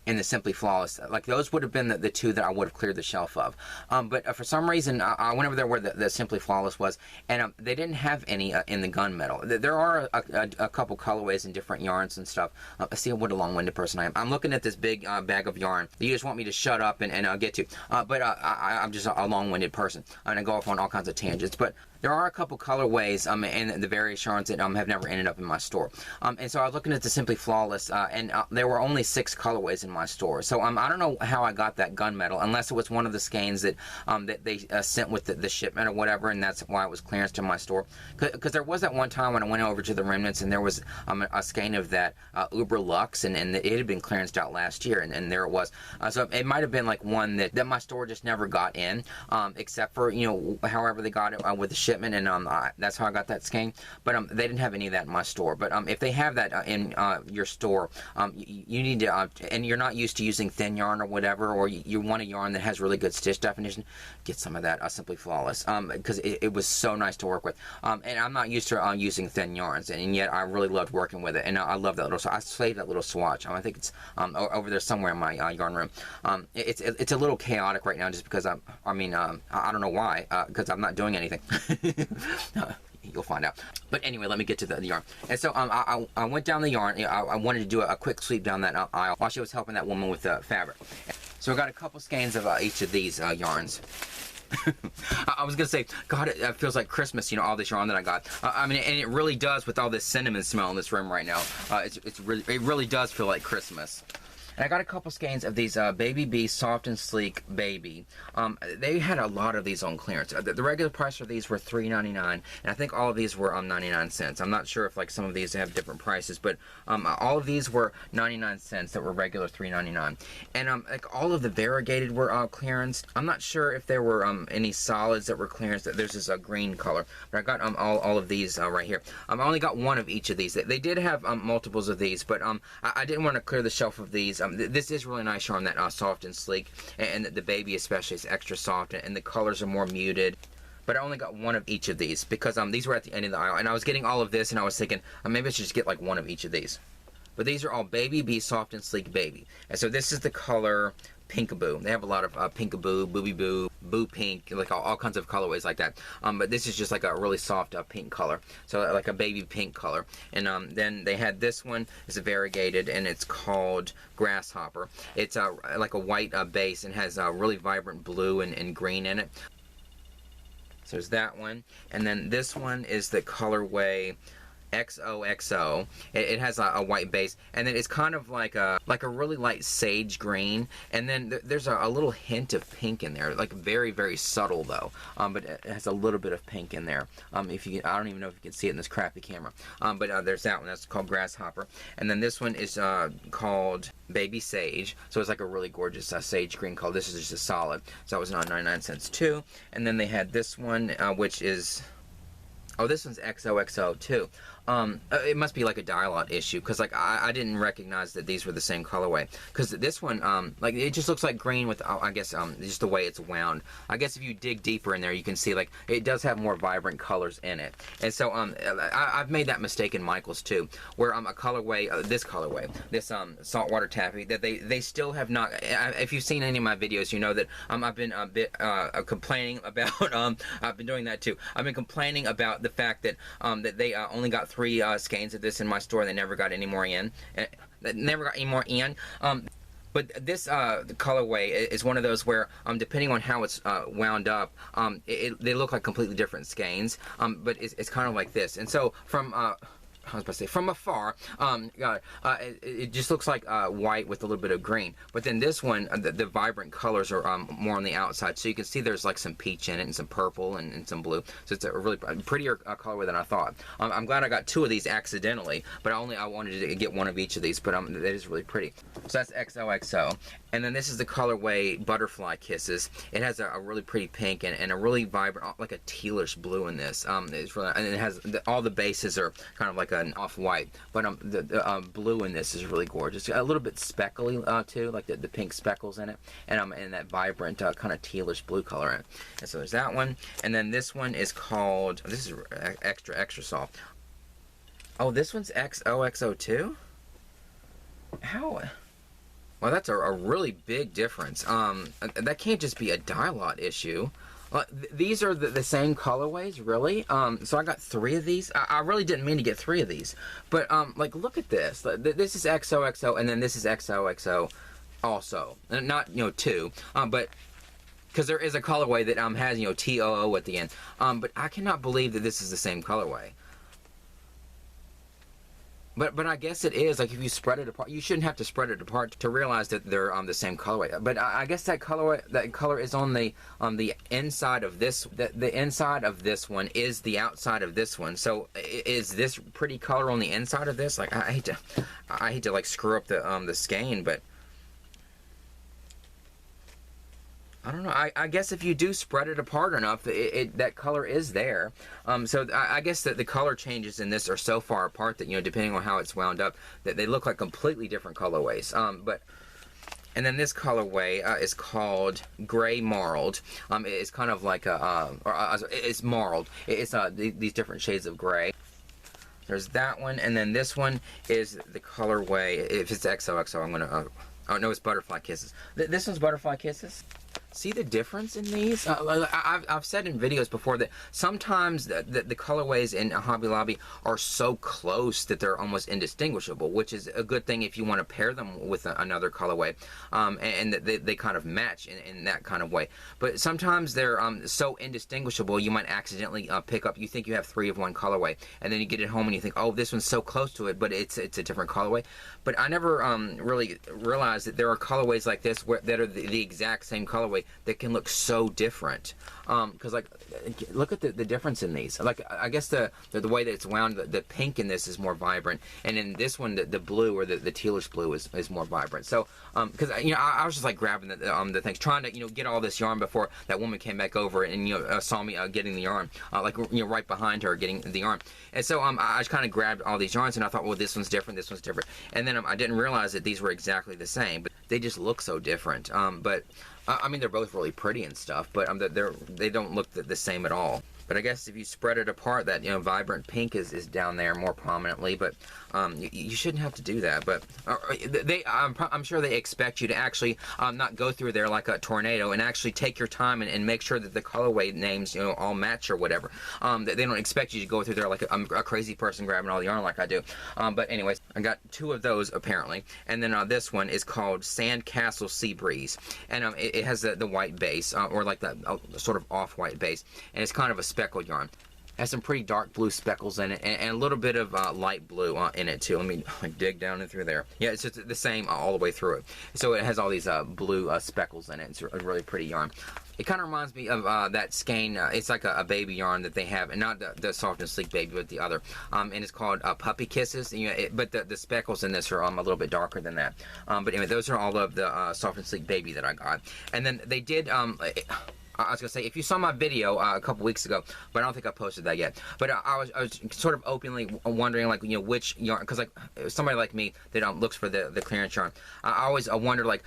in the Simply Flawless, like, those would have been the two that I would have cleared the shelf of. But for some reason, I went over there where the Simply Flawless was, and they didn't have any in the gunmetal. There are a couple colorways in different yarns and stuff. See what a long-winded person I am. I'm looking at this big bag of yarn that you just want me to shut up and get to. But I'm just a long-winded person. I'm going to go off on all kinds of tangents. But there are a couple colorways in the various yarns that have never ended up in my store. And so I was looking at the Simply Flawless, and there were only 6 colorways in my store. So I don't know how I got that gunmetal, unless it was one of the skeins that they sent with the shipment or whatever, and that's why it was clearanced in my store. Because there was that one time when I went over to the remnants, and there was a skein of that Uber Luxe, and it had been clearanced out last year, and there it was. So it might have been like one that my store just never got in, except for, however they got it with the shipment. shipment, and that's how I got that skein. But they didn't have any of that in my store. But if they have that in your store, you need to, and you're not used to using thin yarn or whatever, or you want a yarn that has really good stitch definition, get some of that Simply Flawless, because it was so nice to work with. And I'm not used to using thin yarns, and yet I really loved working with it, and I love that little. So I saved that little swatch. I think it's over there somewhere in my yarn room. It's a little chaotic right now, just because I don't know why, because I'm not doing anything. You'll find out. But anyway, let me get to the yarn. And so I went down the yarn. I wanted to do a quick sweep down that aisle while she was helping that woman with the fabric. So I got a couple skeins of each of these yarns. I was gonna say, God, it feels like Christmas, you know, all this yarn that I got. And it really does with all this cinnamon smell in this room right now. It really does feel like Christmas. And I got a couple skeins of these Baby Bee Soft and Sleek Baby. They had a lot of these on clearance. The regular price for these were $3.99, and I think all of these were 99 cents. I'm not sure if like some of these have different prices, but all of these were 99 cents that were regular $3.99. And like all of the variegated were clearance. I'm not sure if there were any solids that were clearance. There's this green color, but I got all of these right here. I only got one of each of these. They did have multiples of these, but I didn't want to clear the shelf of these. This is really nice yarn, that soft and sleek, and the Baby especially is extra soft, and the colors are more muted. But I only got one of each of these because these were at the end of the aisle, and I was getting all of this, and I was thinking maybe I should just get like one of each of these. But these are all Baby Bee Soft and Sleek Baby, and so this is the color Pinkaboo. They have a lot of Pinkaboo, Booby Boo, Boo Pink, like all kinds of colorways like that. But this is just like a really soft pink color, so like a baby pink color. And then they had this one, is a variegated, and it's called Grasshopper. It's like a white base and has really vibrant blue and green in it. So there's that one, and then this one is the colorway XOXO. It has a white base, and then it's kind of like a really light sage green, and then there's a little hint of pink in there, like very, very subtle though, but it has a little bit of pink in there. If you, I don't even know if you can see it in this crappy camera, but there's that one. That's called Grasshopper, and then this one is called Baby Sage. So it's like a really gorgeous sage green color. This is just a solid, so that was 99 cents too. And then they had this one, which is, oh, this one's XOXO too. It must be like a dye lot issue, because like I didn't recognize that these were the same colorway, because this one like it just looks like green with I guess just the way it's wound. I guess if you dig deeper in there, you can see like it does have more vibrant colors in it. And so I've made that mistake in Michaels too, where a colorway, this saltwater taffy, that they still have not. If you've seen any of my videos, you know that I've been a bit complaining about. I've been doing that too. I've been complaining about the fact that that they only got 3 skeins of this in my store, and they never got any more in. But this the colorway is one of those where depending on how it's wound up, they look like completely different skeins. But it's kind of like this. And so from I was about to say, from afar, it just looks like white with a little bit of green. But then this one, the vibrant colors are more on the outside. So you can see there's like some peach in it, and some purple, and some blue. So it's a really prettier colorway than I thought. I'm glad I got 2 of these accidentally, but I wanted to get one of each of these. But that is really pretty. So that's XOXO. And then this is the colorway Butterfly Kisses. It has a really pretty pink and a really vibrant, like a tealish blue in this. It's really, and it has all the bases are kind of like an off-white, but the blue in this is really gorgeous. A little bit speckly too, like the pink speckles in it, and that vibrant kind of tealish blue color in it. And so there's that one, and then this one is called, this is extra soft. Oh, this one's XOXO too? How? Well, that's a really big difference. That can't just be a dye lot issue. These are the same colorways, really? So I got 3 of these. I really didn't mean to get 3 of these. But, like, look at this. This is XOXO, and then this is XOXO also. Not, 2. But, because there is a colorway that has, TOO at the end. But I cannot believe that this is the same colorway. But I guess it is. Like, if you spread it apart, you shouldn't have to spread it apart to realize that they're the same colorway. But I guess that color is on the inside of this. The inside of this one is the outside of this one. So is this pretty color on the inside of this? Like, I hate to like screw up the skein, but I don't know. I guess if you do spread it apart enough, that color is there. So I guess that the color changes in this are so far apart that, you know, depending on how it's wound up, that they look like completely different colorways. And then this colorway is called Gray Marled. It's kind of like it's marled. It's these different shades of gray. There's that one, and then this one is the colorway. If it's XOXO, I'm gonna. Oh no, it's Butterfly Kisses. This one's Butterfly Kisses. See the difference in these? I've said in videos before that sometimes the colorways in Hobby Lobby are so close that they're almost indistinguishable, which is a good thing if you want to pair them with another colorway, and that they kind of match in that kind of way. But sometimes they're so indistinguishable, you might accidentally pick up, you think you have 3 of one colorway, and then you get it home and you think, oh, this one's so close to it, but it's a different colorway. But I never really realized that there are colorways like this that are the exact same colorway that can look so different. Because like, look at the difference in these. Like, I guess the way that it's wound, the pink in this is more vibrant, and in this one the blue, or the tealish blue, is more vibrant. So because you know, I was just like grabbing the things, trying to, you know, get all this yarn before that woman came back over and, you know, saw me getting the yarn, like, you know, right behind her getting the yarn. And so I just kind of grabbed all these yarns, and I thought, well, this one's different, this one's different, and then I didn't realize that these were exactly the same, but they just look so different. But I mean, they're both really pretty and stuff, but they don't look the same at all. But I guess if you spread it apart, that, you know, vibrant pink is down there more prominently. But you shouldn't have to do that. But I'm sure they expect you to actually not go through there like a tornado, and actually take your time and make sure that the colorway names, you know, all match or whatever. They don't expect you to go through there like a crazy person grabbing all the yarn like I do. But anyways, I got 2 of those apparently, and then this one is called Sandcastle Sea Breeze, and it has the white base, or like the sort of off-white base, and it's kind of a speckled yarn. Has some pretty dark blue speckles in it, and a little bit of light blue in it too. Let me dig down and through there. Yeah, it's just the same all the way through it. So it has all these blue speckles in it. It's a really pretty yarn. It kind of reminds me of that Skein. It's like a baby yarn that they have, and not the Soft and Sleek Baby, but the other. And it's called Puppy Kisses. You know, but the speckles in this are a little bit darker than that. But anyway, those are all of the Soft and Sleek Baby that I got. And then they did. I was gonna say, if you saw my video a couple weeks ago, but I don't think I posted that yet. But I was sort of openly wondering, like, you know, which yarn, because like somebody like me that looks for the clearance yarn, I always wonder, like,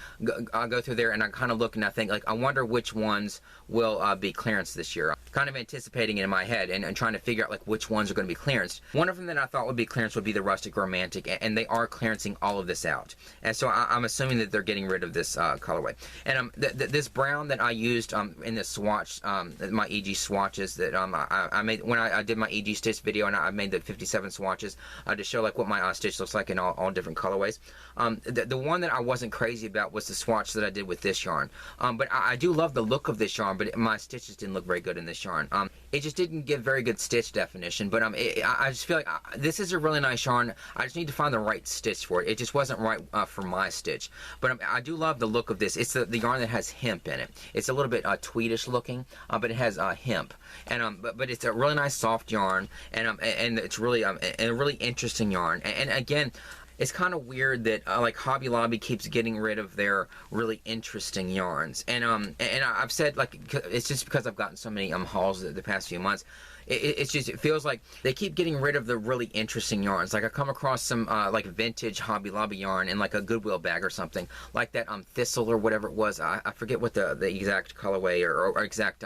I go through there and I kind of look and I think, like, I wonder which ones will be clearance this year. Kind of anticipating it in my head and trying to figure out like which ones are going to be clearance. One of them that I thought would be clearance would be the Rustic Romantic, and they are clearancing all of this out. And so I'm assuming that they're getting rid of this colorway. And this brown that I used in the swatch, my EG swatches that I made when I did my EG stitch video, and I made the 57 swatches to show like what my stitch looks like in all different colorways. The one that I wasn't crazy about was the swatch that I did with this yarn. But I do love the look of this yarn, but my stitches didn't look very good in this yarn. It just didn't give very good stitch definition, but I just feel like this is a really nice yarn. I just need to find the right stitch for it. It just wasn't right for my stitch. But I do love the look of this. It's the yarn that has hemp in it. It's a little bit tweedish looking, but it has hemp. And but it's a really nice soft yarn, and it's really a really interesting yarn. And again, it's kind of weird that like Hobby Lobby keeps getting rid of their really interesting yarns, and I've said, like, it's just because I've gotten so many hauls the past few months. It feels like they keep getting rid of the really interesting yarns. Like I come across some like vintage Hobby Lobby yarn in like a Goodwill bag or something, like that Thistle or whatever it was. I forget what the exact colorway or exact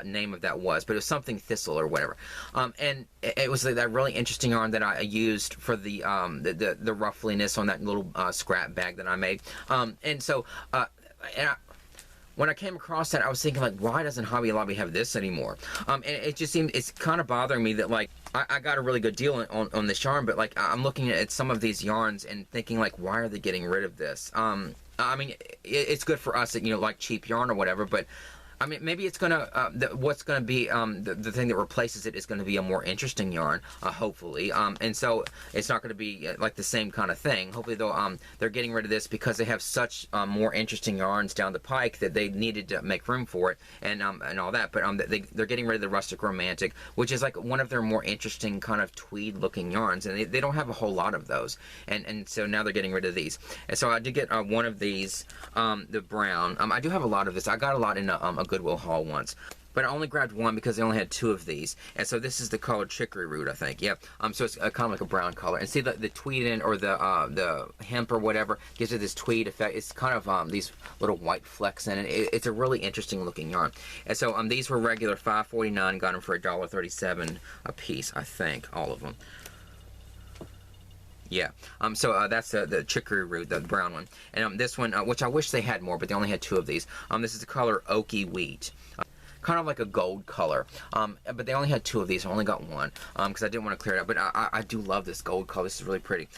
name of that was, but it was something Thistle or whatever. And it was that really interesting yarn that I used for the ruffliness on that little scrap bag that I made. And so when I came across that, I was thinking, like, why doesn't Hobby Lobby have this anymore? And it just seemed, it's kind of bothering me that, like, I got a really good deal on this yarn, but, like, I'm looking at some of these yarns and thinking, like, why are they getting rid of this? I mean, it's good for us that, you know, like cheap yarn or whatever, but I mean, maybe it's gonna, what's gonna be, the thing that replaces it is gonna be a more interesting yarn, hopefully. And so it's not gonna be like the same kind of thing. Hopefully they're getting rid of this because they have such more interesting yarns down the pike that they needed to make room for it and all that. But they're getting rid of the Rustic Romantic, which is like one of their more interesting kind of tweed looking yarns, and they don't have a whole lot of those. And so now they're getting rid of these. And so I did get one of these, the brown. I do have a lot of this. I got a lot in a Goodwill haul once, but I only grabbed one because they only had 2 of these. And so this is the color Chicory Root, I think. Yeah. So it's kind of like a brown color. And see the tweed in, or the hemp or whatever gives it this tweed effect. It's kind of these little white flecks in it. It's a really interesting looking yarn. And so these were regular $5.49. Got them for $1.37 a piece, I think, all of them. Yeah, so that's the Chicory Root, the brown one. And this one, which I wish they had more, but they only had 2 of these. This is the color Oaky Wheat. Kind of like a gold color. But they only had 2 of these. I only got one because I didn't want to clear it out. But I do love this gold color. This is really pretty.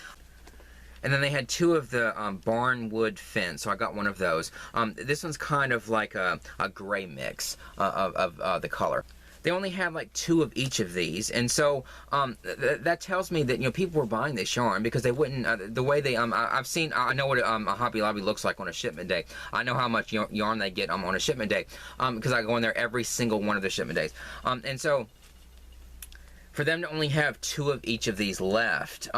And then they had 2 of the Barnwood Fence, so I got one of those. This one's kind of like a gray mix of the color. They only had like 2 of each of these, and so that tells me that, you know, people were buying this yarn because they wouldn't, the way they, I've seen, I know what a Hobby Lobby looks like on a shipment day. I know how much yarn they get on a shipment day because I go in there every single one of the shipment days. And so for them to only have 2 of each of these left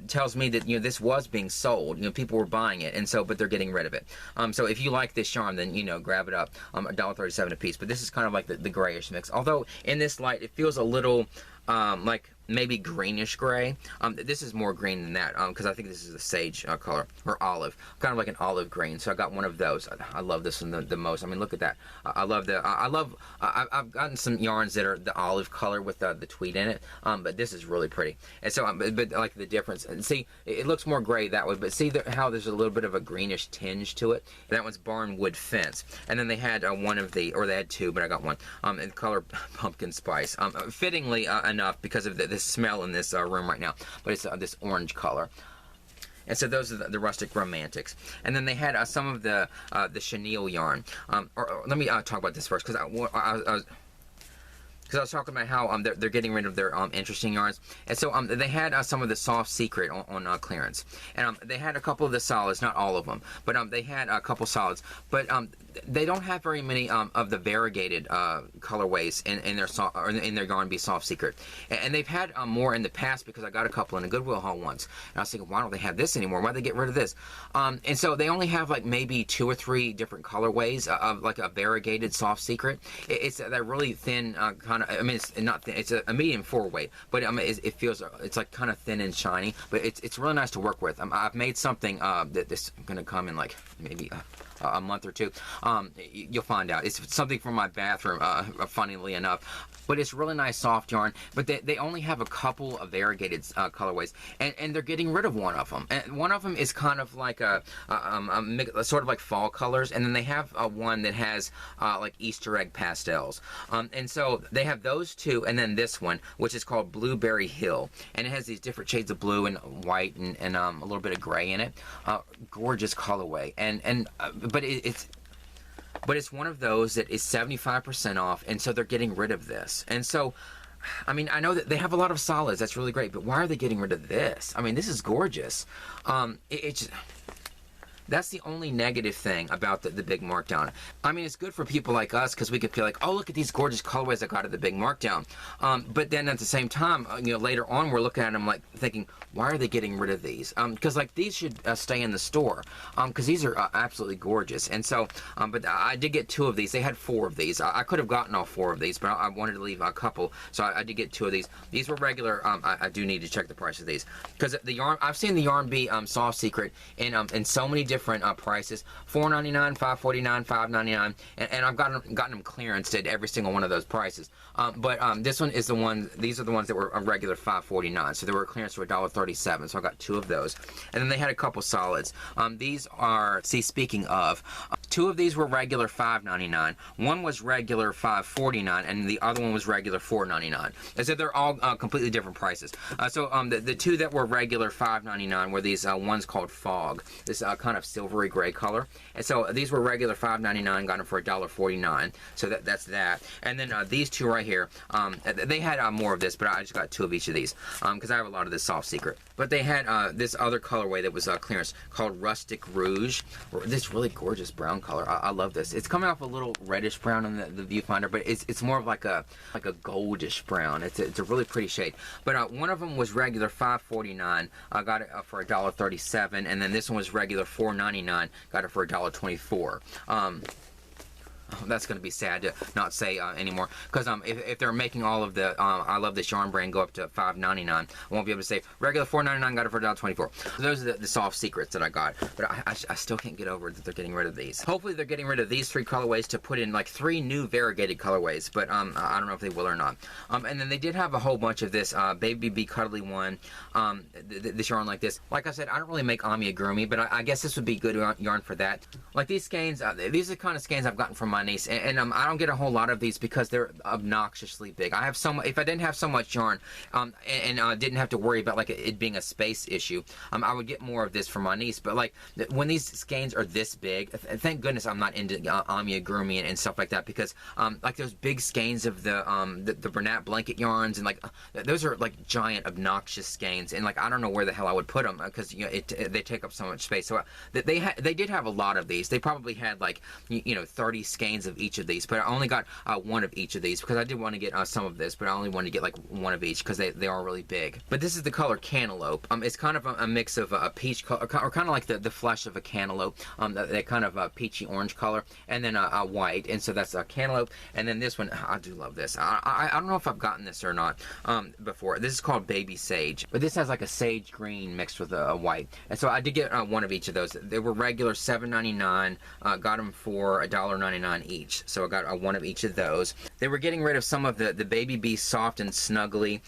tells me that, you know, this was being sold. You know, people were buying it, and so, but they're getting rid of it. So if you like this yarn, then, you know, grab it up. $1.37 a piece. But this is kind of like the grayish mix. Although in this light, it feels a little like maybe greenish gray. This is more green than that because I think this is a sage color, or olive, kind of like an olive green. So I got one of those. I love this one the most. I mean, look at that. I love the. I've gotten some yarns that are the olive color with the tweed in it, but this is really pretty. And so, but like the difference. And see, it looks more gray that way, but see how there's a little bit of a greenish tinge to it. That one's Barnwood Fence, and then they had one of the, or they had 2, but I got one. In the color Pumpkin Spice. Fittingly enough because of the smell in this room right now, but it's this orange color. And so those are the Rustic Romantics. And then they had some of the chenille yarn. Or let me talk about this first, because I was talking about how they're getting rid of their interesting yarns. And so they had some of the Soft Secret on clearance. And they had a couple of the solids, not all of them, but they had a couple solids. But they don't have very many of the variegated colorways in their Yarn Bee Soft Secret. And they've had more in the past because I got a couple in a Goodwill haul once. And I was thinking, why don't they have this anymore? Why'd they get rid of this? And so they only have like maybe 2 or 3 different colorways of like a variegated Soft Secret. It's that really thin kind of, I mean, it's not thin, it's a medium 4-weight, but it feels, it's like kind of thin and shiny, but it's really nice to work with. I've made something that this is going to come in like maybe a month or 2. You'll find out. It's something from my bathroom, funnily enough. But it's really nice soft yarn. But they only have a couple of variegated colorways, and they're getting rid of one of them. And one of them is kind of like a sort of like fall colors, and then they have one that has like Easter egg pastels. And so they have those 2, and then this one, which is called Blueberry Hill, and it has these different shades of blue and white and a little bit of gray in it. Gorgeous colorway, but it's one of those that is 75% off, and so they're getting rid of this. And so, I mean, I know that they have a lot of solids. That's really great, but why are they getting rid of this? I mean, this is gorgeous. That's the only negative thing about the big markdown. I mean, it's good for people like us because we could feel like, oh, look at these gorgeous colorways I got at the big markdown. But then at the same time, you know, later on we're looking at them like thinking, why are they getting rid of these? Because like these should stay in the store because these are absolutely gorgeous. And so, but I did get 2 of these. They had 4 of these. I could have gotten all 4 of these, but I wanted to leave a couple, so I did get 2 of these. These were regular. I do need to check the price of these because the yarn. I've seen the Yarn Bee Soft Secret in so many different prices: $4.99, $5.49, $5.99, and I've gotten them clearanced at every single one of those prices. But this one is the one. These are the ones that were a regular $5.49, so they were clearance for $1.37. So I got 2 of those, and then they had a couple solids. These are, speaking of, 2 of these were regular $5.99. One was regular $5.49, and the other one was regular $4.99. And so they're all completely different prices. So the 2 that were regular $5.99 were these ones called Fog. This kind of silvery gray color. And so these were regular $5.99, got them for $1.49. So that's that. And then these two right here, they had more of this, but I just got 2 of each of these because I have a lot of this Soft Secret. But they had this other colorway that was clearance called Rustic Rouge. This really gorgeous brown color. I love this. It's coming off a little reddish brown in the viewfinder, but it's more of like a goldish brown. It's a really pretty shade. But one of them was regular $5.49. I got it for $1.37, and then this one was regular $4.99. Got it for $1.24. That's going to be sad to not say anymore, because if they're making all of the I Love This Yarn brand go up to $5.99, I won't be able to say regular $4.99, got it for $1.24. So those are the Soft Secrets that I got, but I still can't get over that they're getting rid of these. Hopefully they're getting rid of these 3 colorways to put in like 3 new variegated colorways, but I don't know if they will or not. And then they did have a whole bunch of this Baby Bee Cuddly one, this yarn like this. Like I said, I don't really make amigurumi, but I guess this would be good yarn for that. Like these skeins, these are the kind of skeins I've gotten from my niece, and I don't get a whole lot of these because they're obnoxiously big. I have so much. If I didn't have so much yarn, and didn't have to worry about like it being a space issue, I would get more of this for my niece. But like when these skeins are this big, thank goodness I'm not into amigurumi and stuff like that, because like those big skeins of the Bernat blanket yarns, and like those are like giant obnoxious skeins, and like I don't know where the hell I would put them because they take up so much space. So they did have a lot of these. They probably had like 30 skeins of each of these, but I only got 1 of each of these because I did want to get some of this, but I only wanted to get like 1 of each because they are really big. But this is the color Cantaloupe. It's kind of a mix of a peach color, or kind of like the flesh of a cantaloupe, that kind of peachy orange color, and then a white, and so that's a Cantaloupe. And then this one, I do love this. I don't know if I've gotten this or not before. This is called Baby Sage, but this has like a sage green mixed with a white, and so I did get 1 of each of those. They were regular $7.99, got them for $1.99 each, so I got 1 of each of those. They were getting rid of some of the Baby Bee Soft and Snuggly.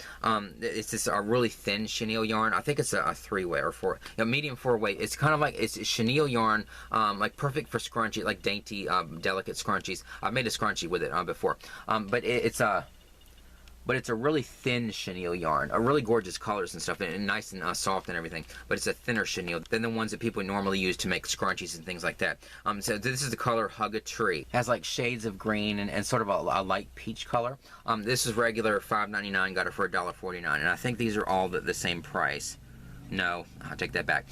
It's this really thin chenille yarn. I think it's a 3-way or medium 4-way. It's kind of like it's chenille yarn, like perfect for scrunchie, like dainty, delicate scrunchies. I've made a scrunchie with it before, but it's a really thin chenille yarn, a really gorgeous colors and stuff, and nice and soft and everything, but it's a thinner chenille than the ones that people normally use to make scrunchies and things like that. So this is the color Hug a Tree. It has like shades of green and sort of a light peach color. This is regular $5.99, got it for $1.49, and I think these are all the same price. No, I'll take that back.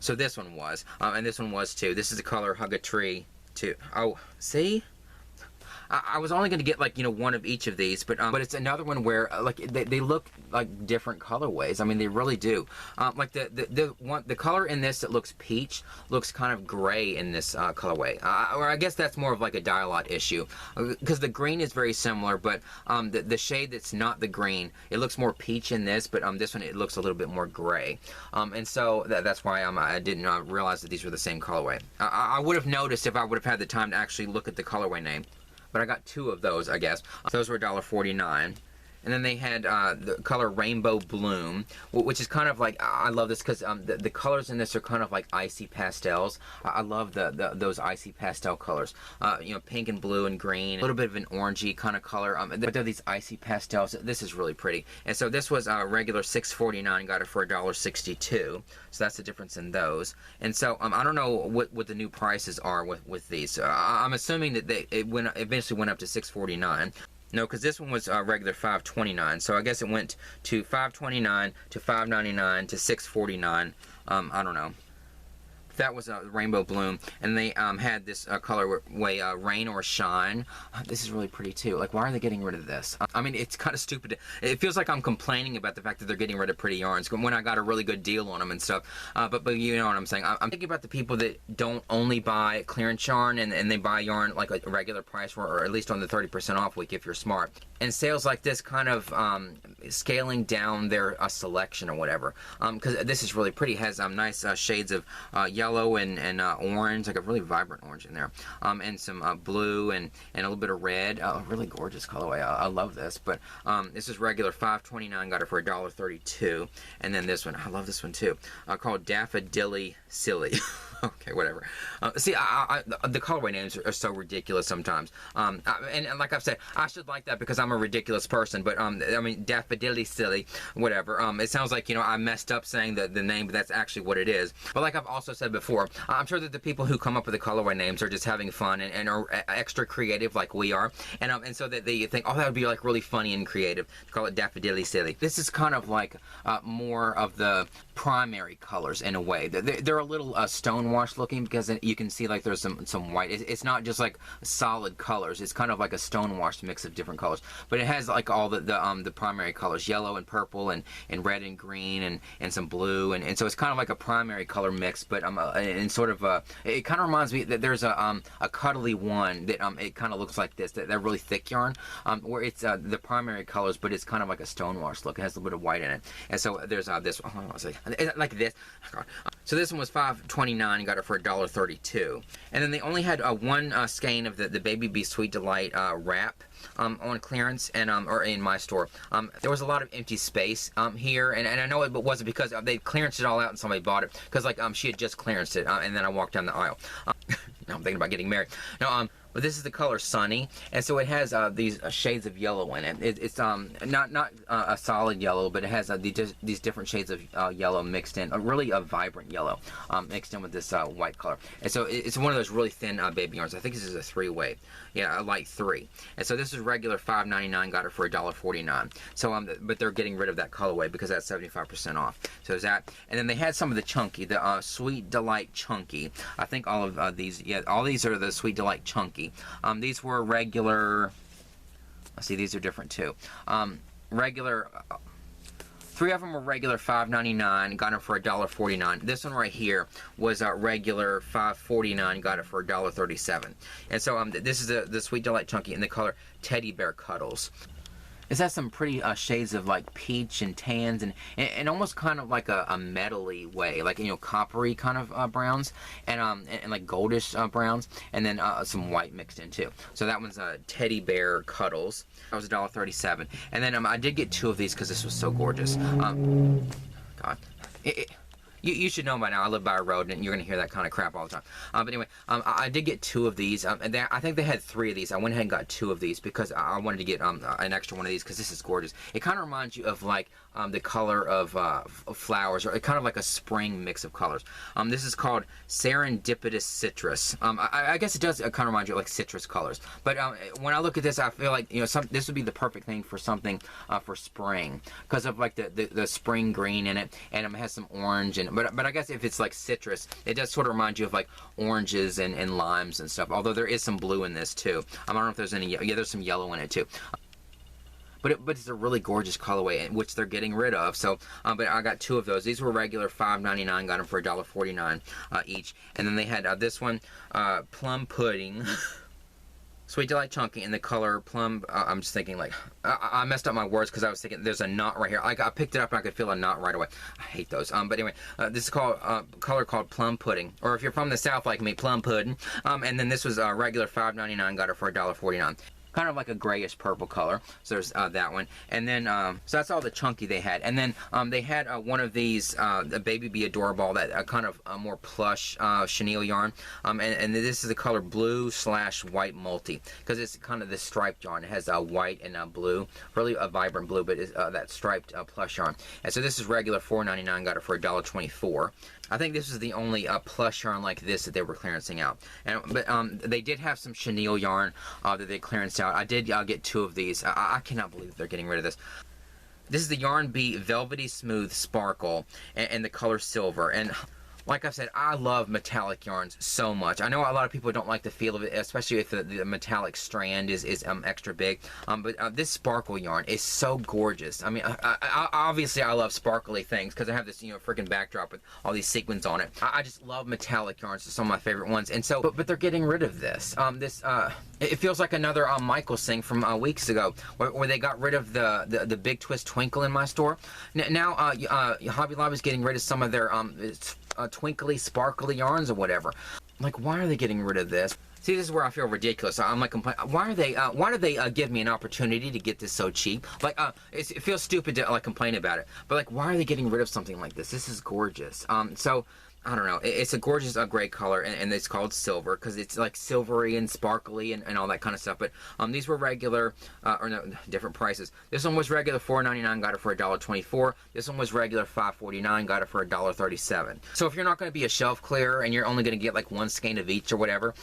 So this one was, and this one was too. This is the color Hug a Tree too. Oh, see? I was only going to get like 1 of each of these, but it's another one where like they look like different colorways. I mean, they really do. Like the color in this that looks peach looks kind of gray in this colorway, or I guess that's more of like a dye-lot issue, because the green is very similar, but the shade that's not the green, it looks more peach in this, but this one it looks a little bit more gray, and so that's why I didn't realize that these were the same colorway. I would have noticed if I would have had the time to actually look at the colorway name. But I got 2 of those, I guess. Those were $1.49. And then they had the color Rainbow Bloom, which is kind of like, I love this because the colors in this are kind of like icy pastels. I love those icy pastel colors. Pink and blue and green, a little bit of an orangey kind of color. But they're these icy pastels. This is really pretty. And so this was regular $6.49, got it for $1.62. So that's the difference in those. And so I don't know what the new prices are with these. I'm assuming that it eventually went up to $6.49. No, because this one was regular $5.29, so I guess it went to $5.29 to $5.99 to $6.49. I don't know. That was a Rainbow Bloom, and they had this colorway Rain or Shine. This is really pretty too. Like, why are they getting rid of this? I mean, it's kind of stupid. It feels like I'm complaining about the fact that they're getting rid of pretty yarns when I got a really good deal on them and stuff. But you know what I'm saying. I'm thinking about the people that don't only buy clearance yarn and they buy yarn like a regular price, or at least on the 30% off week if you're smart. And sales like this kind of scaling down their selection or whatever. Because this is really pretty. It has nice shades of yellow and orange, like a really vibrant orange in there, and some blue and a little bit of red. Really gorgeous colorway. I love this. But this is regular $5.29, got it for $1.32. And then this one, I love this one too, called Daffodilly Silly. Okay, whatever. See, the colorway names are so ridiculous sometimes. And like I've said, I should like that because I'm a ridiculous person. But I mean, daffodilly silly, whatever. It sounds like, you know, I messed up saying the name, but that's actually what it is. But like I've also said before, I'm sure that the people who come up with the colorway names are just having fun and are extra creative like we are. And so that they think, oh, that would be like really funny and creative to call it daffodilly silly. This is kind of like more of the primary colors in a way. They're a little stonewash looking because you can see like there's some white. It's not just like solid colors. It's kind of like a stonewashed mix of different colors. But it has like all the primary colors, yellow and purple and red and green and some blue, and so it's kind of like a primary color mix. But and sort of it kind of reminds me that there's a cuddly one that it kind of looks like this. That really thick yarn where it's the primary colors, but it's kind of like a stonewash look. It has a little bit of white in it. And so there's this. Hold on a second. Like this. So this one was $5.29 and got it for $1.32. And then they only had one skein of the Baby Bee Sweet Delight wrap on clearance and or in my store. There was a lot of empty space here, and I know it wasn't because they clearanced it all out and somebody bought it because like she had just clearanced it and then I walked down the aisle. Now I'm thinking about getting married. No, but this is the color Sunny, and so it has these shades of yellow in it. It's not a solid yellow, but it has these different shades of yellow mixed in, really a vibrant yellow mixed in with this white color. And so it's one of those really thin baby yarns. I think this is a 3-weight, yeah, a light 3. And so this is regular $5.99, got it for $1.49. So but they're getting rid of that colorway because that's 75% off. So there's that, and then they had some of the chunky, the Sweet Delight Chunky. I think all of these, yeah, all these are the Sweet Delight Chunky. These were regular. Let's see, these are different too. Regular. 3 of them were regular $5.99. Got them for $1.49. This one right here was regular $5.49. Got it for $1.37. And so this is the Sweet Delight Chunky in the color Teddy Bear Cuddles. It has some pretty shades of like peach and tans and almost kind of like a metally way, like, you know, coppery kind of browns and like goldish browns, and then some white mixed in too. So that one's Teddy Bear Cuddles. That was $1.37. And then I did get 2 of these because this was so gorgeous. God. You should know by now, I live by a road, and you're going to hear that kind of crap all the time. But anyway, I did get 2 of these, and I think they had 3 of these. I went ahead and got 2 of these because I wanted to get an extra one of these because this is gorgeous. It kind of reminds you of like the color of flowers, or kind of like a spring mix of colors. This is called Serendipitous Citrus. I guess it does kind of remind you of like citrus colors. But when I look at this, I feel like, you know, this would be the perfect thing for something for spring because of like the spring green in it, and it has some orange and. But I guess if it's like citrus, it does sort of remind you of like oranges and limes and stuff. Although there is some blue in this too. I don't know if there's any. Yeah, there's some yellow in it too. But it's a really gorgeous colorway, which they're getting rid of. So, but I got 2 of those. These were regular $5.99. Got them for $1.49 each. And then they had this one, Plum Pudding. Sweet Delight Chunky in the color Plum. I'm just thinking like I messed up my words because I was thinking there's a knot right here. I picked it up and I could feel a knot right away. I hate those. But anyway, this is called color called Plum Pudding, or if you're from the South like me, Plum Pudding. And then this was regular $5.99. Got it for $1.49. Kind of like a grayish purple color. So there's that one. And then, so that's all the chunky they had. And then they had one of these, the Baby Bee Adorable, that kind of more plush chenille yarn. And this is the color blue/white multi, because it's kind of this striped yarn. It has white and blue, really a vibrant blue, but it's that striped plush yarn. And so this is regular $4.99. Got it for $1.24. I think this is the only plush yarn like this that they were clearancing out. But they did have some chenille yarn that they clearanced out. I did get 2 of these. I cannot believe they're getting rid of this. This is the Yarn Bee Velvety Smooth Sparkle and the color silver. And like I said, I love metallic yarns so much. I know a lot of people don't like the feel of it, especially if the metallic strand is extra big. But this sparkle yarn is so gorgeous. I mean, obviously I love sparkly things because I have this, you know, freaking backdrop with all these sequins on it. I just love metallic yarns. It's some of my favorite ones. And so, but they're getting rid of this. It feels like another Michaels thing from weeks ago, where they got rid of the Big Twist Twinkle in my store. Now Hobby Lobby's getting rid of some of their twinkly, sparkly yarns or whatever. Like, why are they getting rid of this? See, this is where I feel ridiculous. I'm like, why do they give me an opportunity to get this so cheap? Like, it feels stupid to like complain about it, but like, why are they getting rid of something like this? This is gorgeous. So I don't know. It's a gorgeous gray color, and it's called silver because it's like silvery and sparkly and all that kind of stuff. But these were regular, or no, different prices. This one was regular $4.99, got it for $1.24. This one was regular $5.49, got it for $1.37. So if you're not going to be a shelf clearer and you're only going to get like one skein of each or whatever,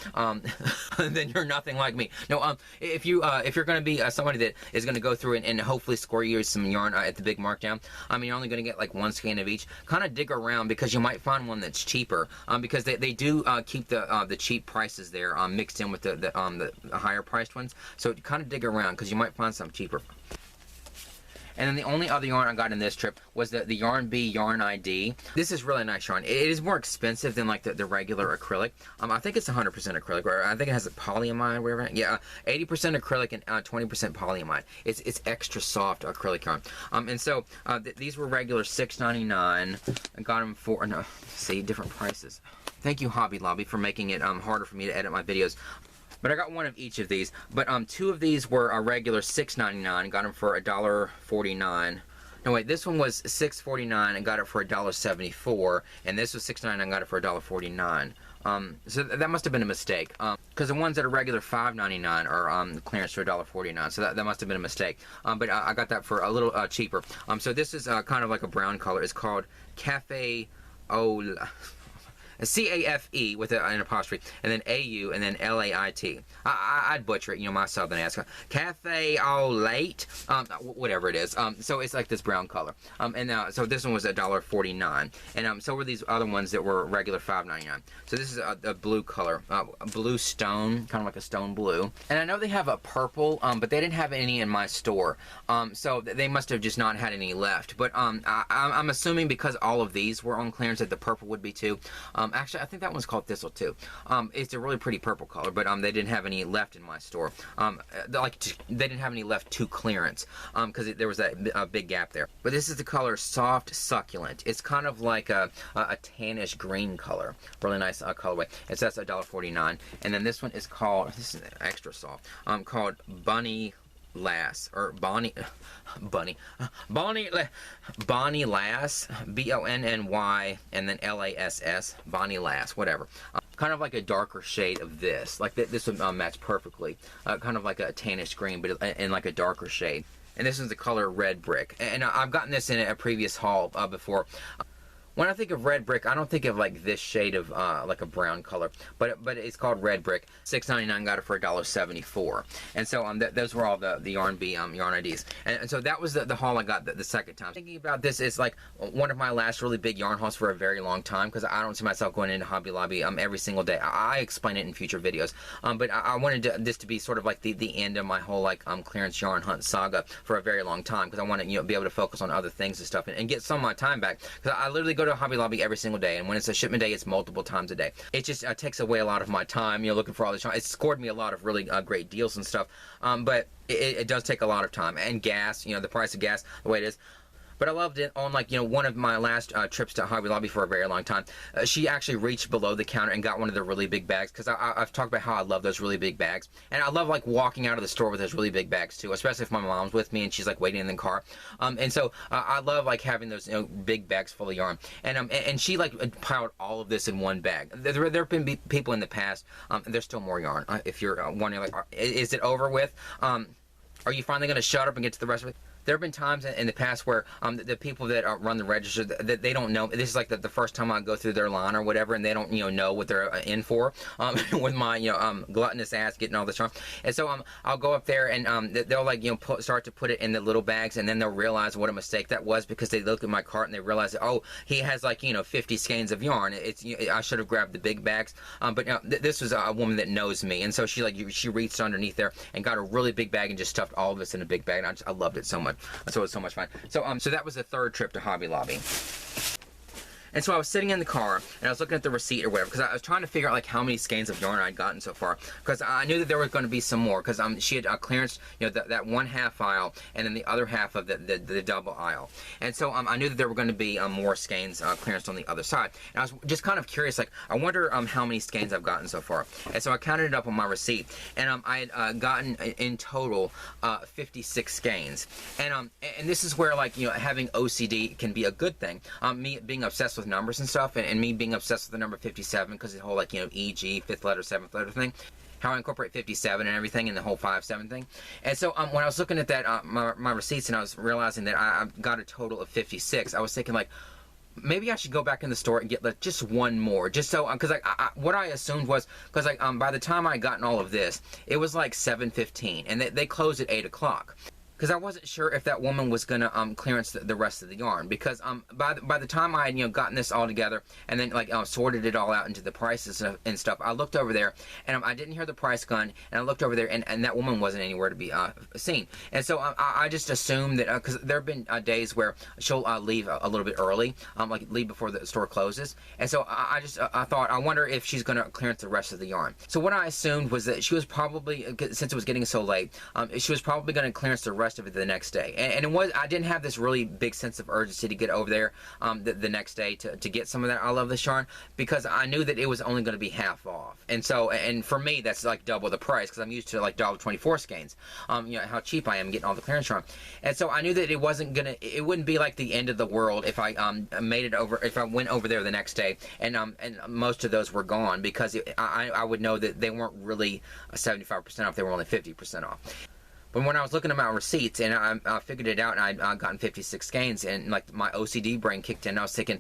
then you're nothing like me. No, if you're going to be somebody that is going to go through and hopefully score you some yarn at the big markdown, you're only going to get like one skein of each. Kind of dig around because you might find one that's cheaper, because they do keep the cheap prices there mixed in with the higher priced ones. So kind of dig around because you might find some cheaper. And then the only other yarn I got in this trip was the Yarn Bee Yarn ID. This is really nice yarn. It is more expensive than like the regular acrylic. I think it's 100% acrylic, or I think it has a polyamide, whatever. Yeah, 80% acrylic and 20% polyamide. It's extra soft acrylic yarn. And so these were regular $6.99. I got them for, no, see, different prices. Thank you, Hobby Lobby, for making it harder for me to edit my videos. But I got one of each of these. But two of these were a regular $6.99. Got them for $1.49. No wait, this one was $6.49 and got it for $1.74. And this was $6.99 and got it for $1.49. So that must have been a mistake. Because the ones that are regular $5.99 are clearance for $1.49. So that must have been a mistake. But I got that for a little cheaper. So this is kind of like a brown color. It's called Cafe O. C-A-F-E with an apostrophe, and then A-U, and then L-A-I-T. I'd butcher it, you know, my southern ass. Cafe au lait, whatever it is. So it's like this brown color. So this one was $1.49, and so were these other ones that were regular $5.99. So this is a blue color, a blue stone, kind of like a stone blue. And I know they have a purple, but they didn't have any in my store. So they must have just not had any left. But I'm assuming because all of these were on clearance that the purple would be too. Actually, I think that one's called Thistle too. It's a really pretty purple color, but they didn't have any left in my store. They didn't have any left to clearance because there was that big gap there. But this is the color Soft Succulent. It's kind of like a tannish green color. Really nice colorway. And so that's $1.49. And then this one is called, this is extra soft, called Bunny Lass, or Bonnie Lass, B-O-N-N-Y, and then L-A-S-S, Bonnie Lass, whatever. Kind of like a darker shade of this. Like this would match perfectly. Kind of like a tannish green, but in like a darker shade. And this is the color Red Brick. And I've gotten this in a previous haul before. When I think of red brick, I don't think of like this shade of like a brown color, but it's called Red Brick. $6.99, got it for $1.74. And so those were all the Yarn Bee yarn IDs. And so that was the haul I got the second time. Thinking about this, it's like one of my last really big yarn hauls for a very long time because I don't see myself going into Hobby Lobby every single day. I explain it in future videos, but I wanted this to be sort of like the end of my whole like clearance yarn hunt saga for a very long time because I want to be able to focus on other things and stuff and get some of my time back because I literally go to Hobby Lobby every single day, and when it's a shipment day, it's multiple times a day. It just takes away a lot of my time, looking for all this. It's scored me a lot of really great deals and stuff, but it does take a lot of time and gas. The price of gas, the way it is. But I loved it on one of my last trips to Hobby Lobby for a very long time. She actually reached below the counter and got one of the really big bags because I've talked about how I love those really big bags. And I love like walking out of the store with those really big bags too, especially if my mom's with me and she's like waiting in the car. And so I love like having those big bags full of yarn. And she like piled all of this in one bag. There have been people in the past, there's still more yarn. If you're wondering like, is it over with? Are you finally going to shut up and get to the rest of it? There have been times in the past where the people that run the register, that they don't know. This is like the first time I go through their line or whatever, and they don't know what they're in for. With my gluttonous ass getting all this yarn, and so I'll go up there and they'll like start to put it in the little bags, and then they'll realize what a mistake that was because they look at my cart and they realize, oh, he has like 50 skeins of yarn. It's I should have grabbed the big bags, but this was a woman that knows me, and so she reached underneath there and got a really big bag and just stuffed all of this in a big bag. And I loved it so much. So it was so much fun. So that was the third trip to Hobby Lobby. And so I was sitting in the car, and I was looking at the receipt or whatever, because I was trying to figure out like how many skeins of yarn I'd gotten so far, because I knew that there was going to be some more, because she had clearance, that one half aisle, and then the other half of the double aisle. And so I knew that there were going to be more skeins clearance on the other side. And I was just kind of curious, like, I wonder how many skeins I've gotten so far. And so I counted it up on my receipt, and I had gotten in total 56 skeins. And this is where, like, having OCD can be a good thing. Me being obsessed with with numbers and stuff, and me being obsessed with the number 57 because the whole like, you know, EG, 5th letter, 7th letter thing. How I incorporate 57 and everything, and the whole 5-7 thing. And so when I was looking at that my receipts, and I was realizing that I got a total of 56, I was thinking like, maybe I should go back in the store and get like just one more, just so, because like what I assumed was, because like by the time I gotten all of this, it was like 7:15, and they closed at 8 o'clock. Because I wasn't sure if that woman was gonna clearance the rest of the yarn, because by the time I had, you know, gotten this all together and then like sorted it all out into the prices and stuff, I looked over there and I didn't hear the price gun, and I looked over there and that woman wasn't anywhere to be seen. And so I just assumed that, because there have been days where she'll leave a little bit early, like leave before the store closes, and so I thought, I wonder if she's gonna clearance the rest of the yarn. So what I assumed was that she was probably, since it was getting so late, she was probably gonna clearance the rest of it the next day, and it was, I didn't have this really big sense of urgency to get over there the next day to get some of that I Love This yarn, because I knew that it was only going to be half off. And so, and for me, that's like double the price, because I'm used to like $1.24 Skeins, you know how cheap I am getting all the clearance yarn. And so I knew that it wouldn't be like the end of the world if I made it over, if I went over there the next day and most of those were gone, because I would know that they weren't really 75% off, they were only 50% off. But when I was looking at my receipts and I figured it out, and I'd gotten 56 Skeins, and like my OCD brain kicked in, I was thinking,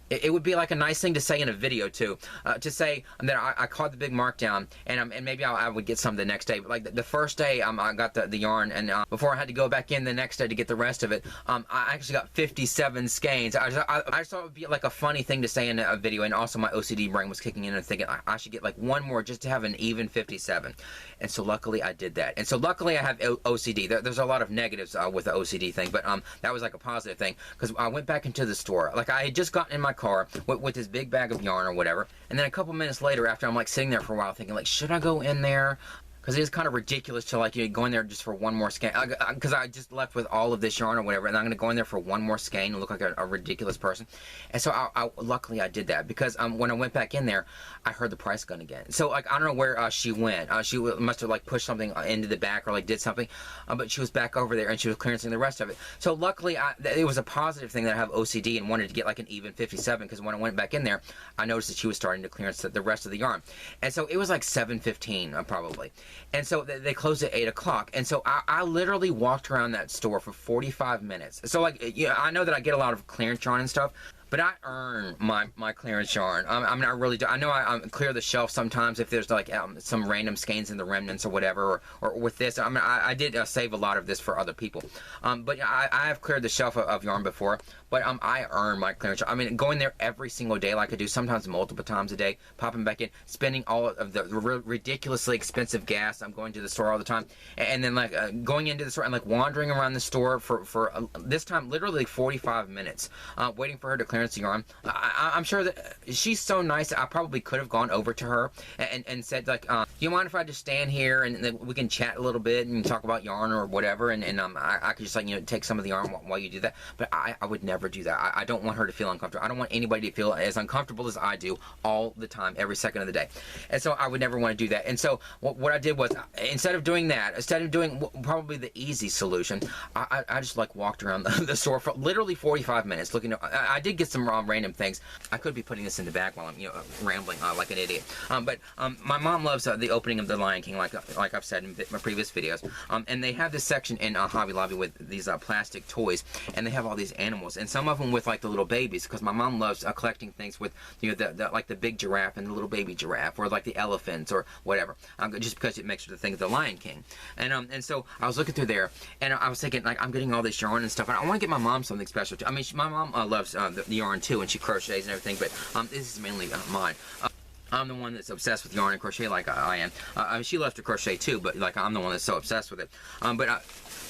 it would be like a nice thing to say in a video too, to say that I caught the big markdown, and maybe I would get some the next day. But like the first day, I got the yarn, and before I had to go back in the next day to get the rest of it, I actually got 57 Skeins. I just thought it would be like a funny thing to say in a video, and also my OCD brain was kicking in and thinking I should get like one more just to have an even 57. And so luckily I did that. And so luckily I have OCD. There's a lot of negatives with the OCD thing, but that was like a positive thing, because I went back into the store. Like I had just gotten in my car with this big bag of yarn or whatever, and then a couple minutes later, after I'm like sitting there for a while thinking like, should I go in there? Because it is kind of ridiculous to like, you know, go in there just for one more skein, because I just left with all of this yarn or whatever, and I'm going to go in there for one more skein and look like a ridiculous person. And so luckily I did that, because when I went back in there, I heard the price gun again. So like, I don't know where she went. She must have like pushed something into the back or like did something, but she was back over there and she was clearancing the rest of it. So luckily it was a positive thing that I have OCD and wanted to get like an even 57, because when I went back in there, I noticed that she was starting to clearance the rest of the yarn. And so it was like 7:15 probably. And so they closed at 8 o'clock. And so I literally walked around that store for 45 minutes. So like, you know, I know that I get a lot of clearance yarn and stuff, but I earn my clearance yarn. I mean, I really do. I know I clear the shelf sometimes if there's like some random Skeins in the remnants or whatever, or with this. I mean, I did save a lot of this for other people. But I have cleared the shelf of yarn before, but I earn my clearance yarn. I mean, going there every single day like I do, sometimes multiple times a day, popping back in, spending all of the ridiculously expensive gas. I'm going to the store all the time, and then like going into the store and like wandering around the store for this time literally like 45 minutes, waiting for her to clearance the yarn. I'm sure that she's so nice that I probably could have gone over to her and said like, do you mind if I just stand here and then we can chat a little bit and talk about yarn or whatever, and I could just like, you know, take some of the yarn while you do that. But I would never do that. I don't want her to feel uncomfortable. I don't want anybody to feel as uncomfortable as I do all the time, every second of the day. And so I would never want to do that. And so what I did was, instead of doing that, instead of doing probably the easy solution, I just like walked around the store for literally 45 minutes looking. I did get some random things. I could be putting this in the back while I'm, you know, rambling like an idiot. But my mom loves the opening of The Lion King, like I've said in my previous videos. And they have this section in Hobby Lobby with these plastic toys, and they have all these animals, and some of them with like the little babies, because my mom loves collecting things with, you know, like the big giraffe and the little baby giraffe, or like the elephants or whatever, just because it makes her think of The Lion King. And so I was looking through there, and I was thinking like, I'm getting all this yarn and stuff, and I want to get my mom something special too. I mean, my mom loves the yarn too, and she crochets and everything, but this is mainly mine. I'm the one that's obsessed with yarn and crochet like I am. I mean, she loves to crochet too, but like I'm the one that's so obsessed with it. But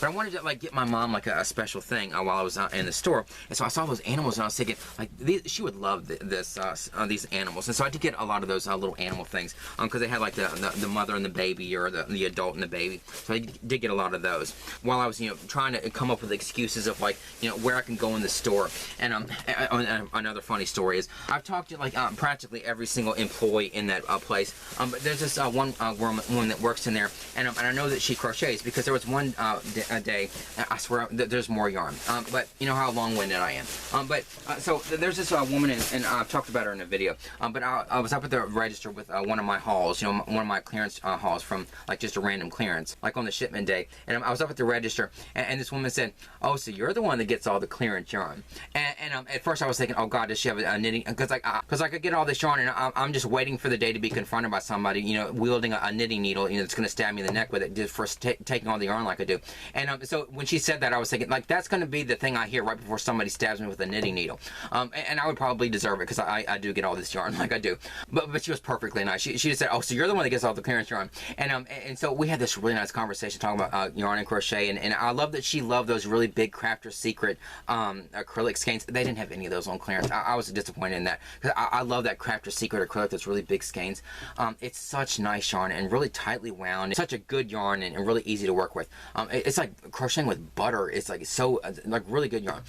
I wanted to like get my mom like a special thing while I was in the store, and so I saw those animals and I was thinking like she would love these animals, and so I did get a lot of those little animal things, because they had like the mother and the baby, or the adult and the baby. So I did get a lot of those while I was, you know, trying to come up with excuses of like, you know, where I can go in the store. And another funny story is I've talked to like practically every single employee employee in that place. But there's this one woman that works in there, and I know that she crochets because there was one day, I swear, there's more yarn. But you know how long-winded I am. So there's this woman, and I've talked about her in a video. But I was up at the register with one of my hauls, you know, one of my clearance hauls from like just a random clearance, like on the shipment day. And I was up at the register, and this woman said, "Oh, so you're the one that gets all the clearance yarn?" And at first I was thinking, "Oh God, does she have a knitting?" Because I could get all this yarn, and I'm just waiting for the day to be confronted by somebody, you know, wielding a knitting needle, you know, that's going to stab me in the neck with it just for taking all the yarn like I do. And so when she said that, I was thinking, like, that's going to be the thing I hear right before somebody stabs me with a knitting needle. And I would probably deserve it because I do get all this yarn like I do. But she was perfectly nice. She just said, "Oh, so you're the one that gets all the clearance yarn." And so we had this really nice conversation talking about yarn and crochet. And I love that she loved those really big Crafter's Secret acrylic skeins. They didn't have any of those on clearance. I was disappointed in that because I love that Crafter's Secret acrylic, those really big skeins. It's such nice yarn and really tightly wound. It's such a good yarn and really easy to work with. It's like crocheting with butter. It's like so like really good yarn.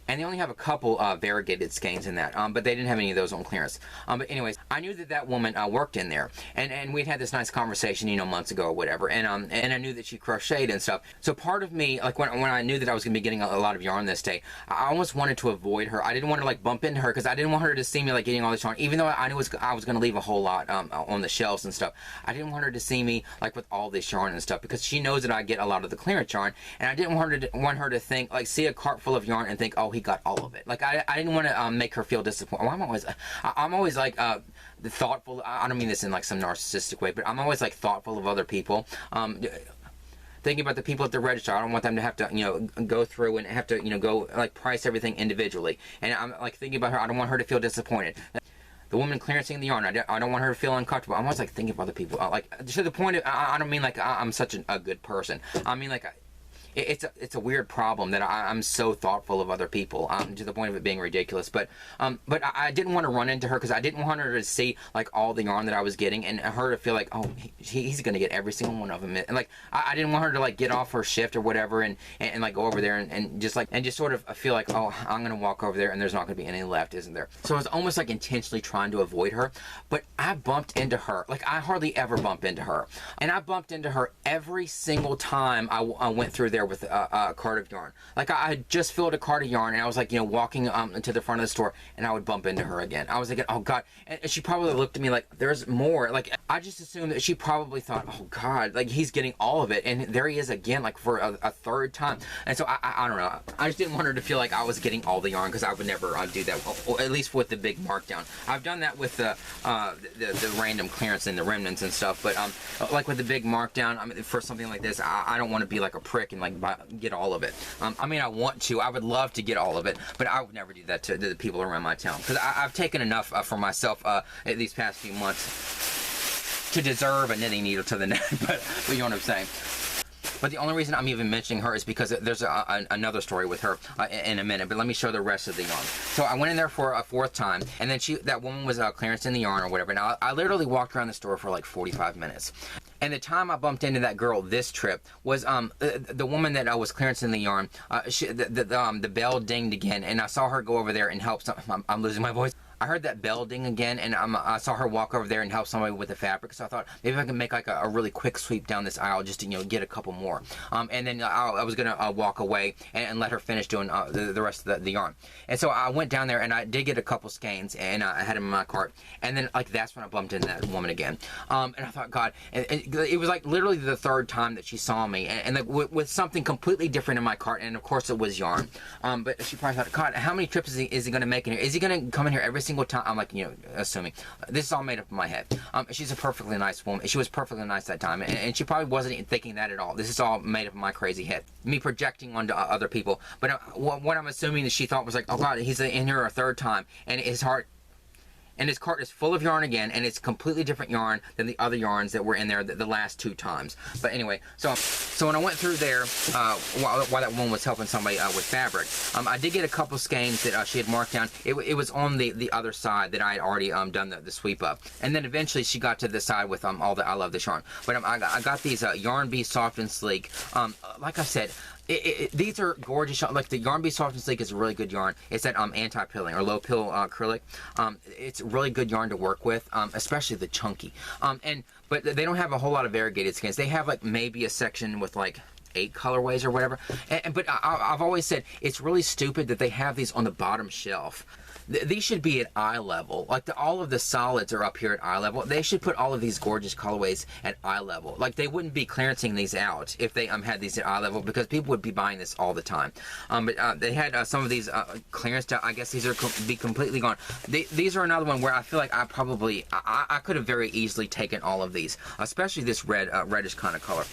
And they only have a couple variegated skeins in that, but they didn't have any of those on clearance. But anyways, I knew that woman worked in there, and we'd had this nice conversation, you know, months ago or whatever, and I knew that she crocheted and stuff. So part of me, like when I knew that I was going to be getting a lot of yarn this day, I almost wanted to avoid her. I didn't want to like bump into her because I didn't want her to see me like getting all this yarn, even though I knew I was going to leave a whole lot on the shelves and stuff. I didn't want her to see me like with all this yarn and stuff because she knows that I get a lot of the clearance yarn, and I didn't want her to think, like, see a cart full of yarn and think, "Oh, he got all of it." Like I didn't want to make her feel disappointed. Well, I'm always like thoughtful. I don't mean this in like some narcissistic way, but I'm always like thoughtful of other people. Thinking about the people at the register. I don't want them to have to, you know, go through and have to, you know, go like price everything individually. And I'm like thinking about her. I don't want her to feel disappointed. The woman clearancing the yarn, I don't want her to feel uncomfortable. I'm always like thinking about other people. Like to the point of, I don't mean like I'm such a good person. I mean like it's a weird problem that I'm so thoughtful of other people to the point of it being ridiculous. But I didn't want to run into her because I didn't want her to see like all the yarn that I was getting and her to feel like, "Oh, he's gonna get every single one of them." And like I didn't want her to like get off her shift or whatever and like go over there and just sort of feel like, "Oh, I'm gonna walk over there and there's not gonna be any left, isn't there?" So I was almost like intentionally trying to avoid her. But I bumped into her. Like I hardly ever bump into her, and I bumped into her every single time I went through there with a cart of yarn. Like I had just filled a cart of yarn and I was like, you know, walking to the front of the store and I would bump into her again. I was like, "Oh God," and she probably looked at me like, "There's more." Like I just assumed that she probably thought, "Oh God, like he's getting all of it," and there he is again, like for a third time. And so I don't know. I just didn't want her to feel like I was getting all the yarn because I would never do that. Or at least with the big markdown. I've done that with the random clearance and the remnants and stuff, but like with the big markdown, I mean, for something like this, I don't want to be like a prick and like get all of it. I mean, I want to. I would love to get all of it, but I would never do that to the people around my town because I've taken enough for myself these past few months to deserve a knitting needle to the neck. But you know what I'm saying. But the only reason I'm even mentioning her is because there's another story with her in a minute. But let me show the rest of the yarn. So I went in there for a fourth time, and then that woman was clearancing the yarn or whatever. Now I literally walked around the store for like 45 minutes. And the time I bumped into that girl this trip was the woman that was clearancing the yarn. The bell dinged again, and I saw her go over there and help. I'm losing my voice. I heard that bell ding again, and I saw her walk over there and help somebody with the fabric. So I thought maybe I can make like a really quick sweep down this aisle just to, you know, get a couple more. And then I was gonna walk away and let her finish doing the rest of the yarn. And so I went down there and I did get a couple skeins and I had them in my cart. And then like that's when I bumped into that woman again. And I thought, God, and it was like literally the third time that she saw me, and like with something completely different in my cart. And of course it was yarn. But she probably thought, God, how many trips is he gonna make in here? Is he gonna come in here every single time? I'm like, you know, assuming. This is all made up in my head. She's a perfectly nice woman. She was perfectly nice that time, and she probably wasn't even thinking that at all. This is all made up in my crazy head. Me projecting onto other people. But what I'm assuming that she thought was like, oh God, he's in here a third time, and his heart and his cart is full of yarn again, and it's completely different yarn than the other yarns that were in there the last two times. But anyway, so when I went through there, while that woman was helping somebody with fabric, I did get a couple skeins that she had marked down. It was on the other side that I had already done the sweep up. And then eventually she got to the side with all the I love this yarn. But I got these Yarn Bee Soft and Sleek. Like I said, These are gorgeous. Like the Yarn Bee Soft and Sleek is a really good yarn. It's that anti-pilling or low pill acrylic. It's really good yarn to work with, especially the chunky. But they don't have a whole lot of variegated skeins. They have like maybe a section with like 8 colorways or whatever. But I've always said it's really stupid that they have these on the bottom shelf. These should be at eye level. Like all of the solids are up here at eye level. They should put all of these gorgeous colorways at eye level. Like they wouldn't be clearancing these out if they had these at eye level, because people would be buying this all the time. But they had some of these clearance. I guess these are be completely gone. These are another one where I feel like I could have very easily taken all of these, especially this reddish kind of color.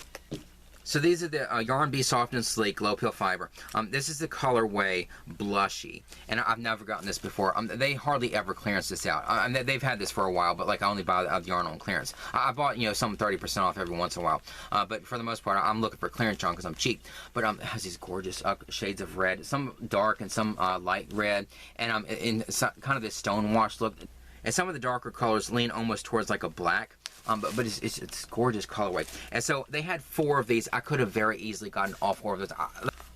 So these are the Yarn Bee Soft and Sleek Low Pill Fiber. This is the colorway Blushy, and I've never gotten this before. They hardly ever clearance this out. They've had this for a while, but like I only buy the yarn on clearance. I bought some 30% off every once in a while, but for the most part, I'm looking for clearance yarn because I'm cheap. But it has these gorgeous shades of red, some dark and some light red, and in kind of this stone wash look. And some of the darker colors lean almost towards like a black. But it's gorgeous colorway. And so they had 4 of these. I could have very easily gotten all 4 of those.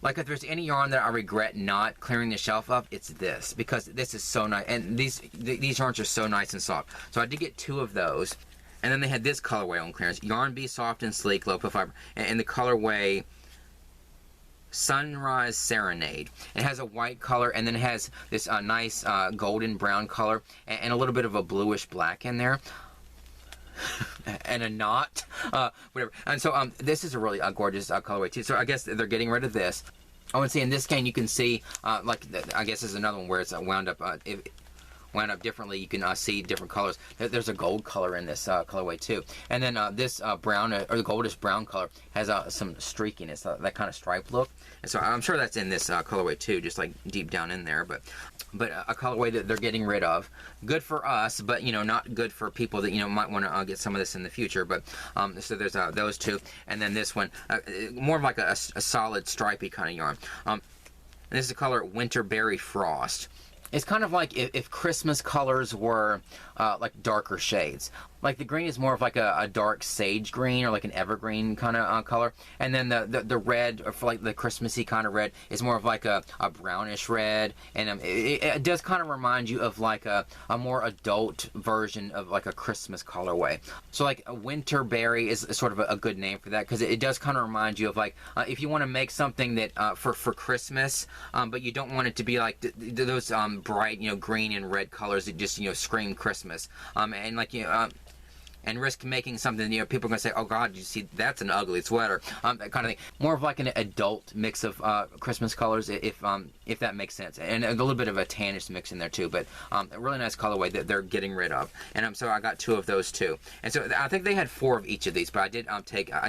Like if there's any yarn that I regret not clearing the shelf of, it's this, because this is so nice. And these yarns are so nice and soft. So I did get 2 of those. And then they had this colorway on clearance, Yarn Bee Soft and Sleek Low Pill Fiber, and the colorway Sunrise Serenade. It has a white color, and then it has this nice golden brown color and a little bit of a bluish black in there. And a knot, whatever. And so this is a really gorgeous colorway too. So I guess they're getting rid of this. Oh, and see in this skein you can see I guess there's another one where it's wound up differently. You can see different colors. There's a gold color in this colorway too. And then this brown or the goldish brown color has some streakiness, that kind of stripe look. And so I'm sure that's in this colorway too, just like deep down in there. But a colorway that they're getting rid of. Good for us, but not good for people that might want to get some of this in the future. But so there's those 2, and then this one, more of like a solid stripy kind of yarn. And this is the color Winterberry Frost. It's kind of like if Christmas colors were like darker shades. Like the green is more of like a dark sage green or like an evergreen kind of color, and then the red, or for like the Christmassy kind of red, is more of like a brownish red, and it does kind of remind you of like a more adult version of like a Christmas colorway. So like a Winterberry is sort of a good name for that, because it does kind of remind you of like if you want to make something that for Christmas, but you don't want it to be like those bright green and red colors that just scream Christmas, and like and risk making something people are gonna say, oh God, you see that's an ugly sweater, that kind of thing. More of like an adult mix of Christmas colors, if that makes sense, and a little bit of a tannish mix in there too. But a really nice colorway that they're getting rid of, and so I got 2 of those too. And so I think they had 4 of each of these, but I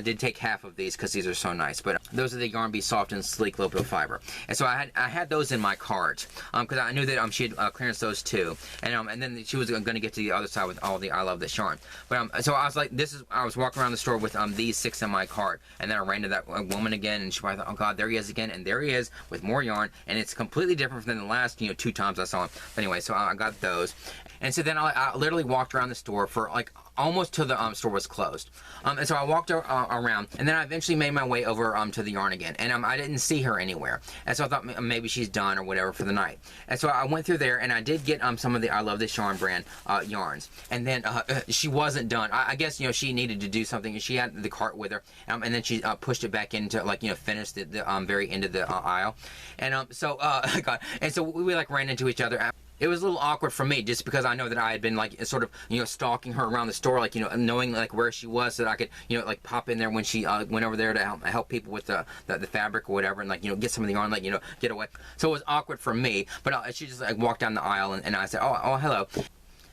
did take half of these because these are so nice. But those are the Yarn Bee Soft and Sleek Low Pill Fiber, and so I had those in my cart because I knew that she had clearance those 2, and then she was going to get to the other side with all the I Love This yarn. But so I was like, I was walking around the store with these 6 in my cart, and then I ran to that woman again, and she probably thought, oh God, there he is again, and there he is with more yarn, and it's completely different than the last 2 times I saw him. But anyway, so I got those, and so then I literally walked around the store for like almost till the store was closed, and so I walked around, and then I eventually made my way over to the yarn again, and I didn't see her anywhere, and so I thought maybe she's done or whatever for the night. And so I went through there, and I did get some of the I Love This Yarn brand yarns, and then she wasn't done. I guess she needed to do something, and she had the cart with her, and then she pushed it back into like finish the very end of the aisle, and so God, and so we like ran into each other. It was a little awkward for me, just because I know that I had been like sort of stalking her around the store, like knowing like where she was, so that I could like pop in there when she went over there to help people with the fabric or whatever, and like get some of the yarn, like get away. So it was awkward for me, but she just like walked down the aisle, and I said, oh hello.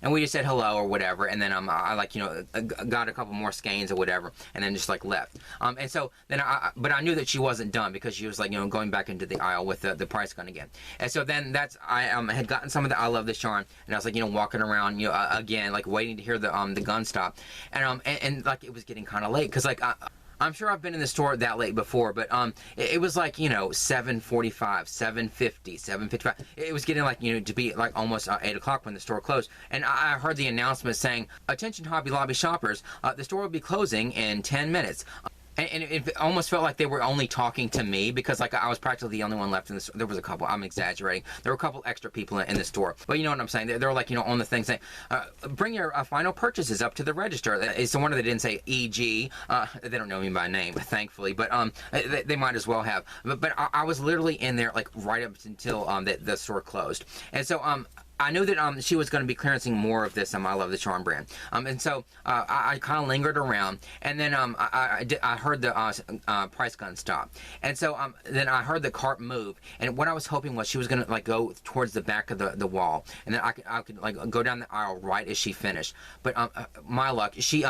And we just said hello or whatever, and then I like got a couple more skeins or whatever, and then just like left. And so then but I knew that she wasn't done, because she was like going back into the aisle with the price gun again. And so then I had gotten some of the I Love This yarn, and I was like walking around again, like waiting to hear the gun stop, and like it was getting kind of late, because like I'm sure I've been in the store that late before, but it was like 7:45, 7:50, 7:55. It was getting like to be like almost 8 o'clock when the store closed, and I heard the announcement saying, "Attention, Hobby Lobby shoppers! The store will be closing in 10 minutes." And it almost felt like they were only talking to me, because like I was practically the only one left in the store. There was a couple, I'm exaggerating, there were a couple extra people in the store, but you know what I'm saying, they're like, you know, on the thing saying, bring your final purchases up to the register. It's no wonder they didn't say EG. They don't know me by name, thankfully, but they might as well have. But I was literally in there like right up until the store closed. And so I knew that she was going to be clearancing more of this I Love the Charm brand, and so I kind of lingered around, and then I heard the price gun stop, and so then I heard the cart move, and what I was hoping was she was going to like go towards the back of the wall, and then I could like go down the aisle right as she finished. But my luck, she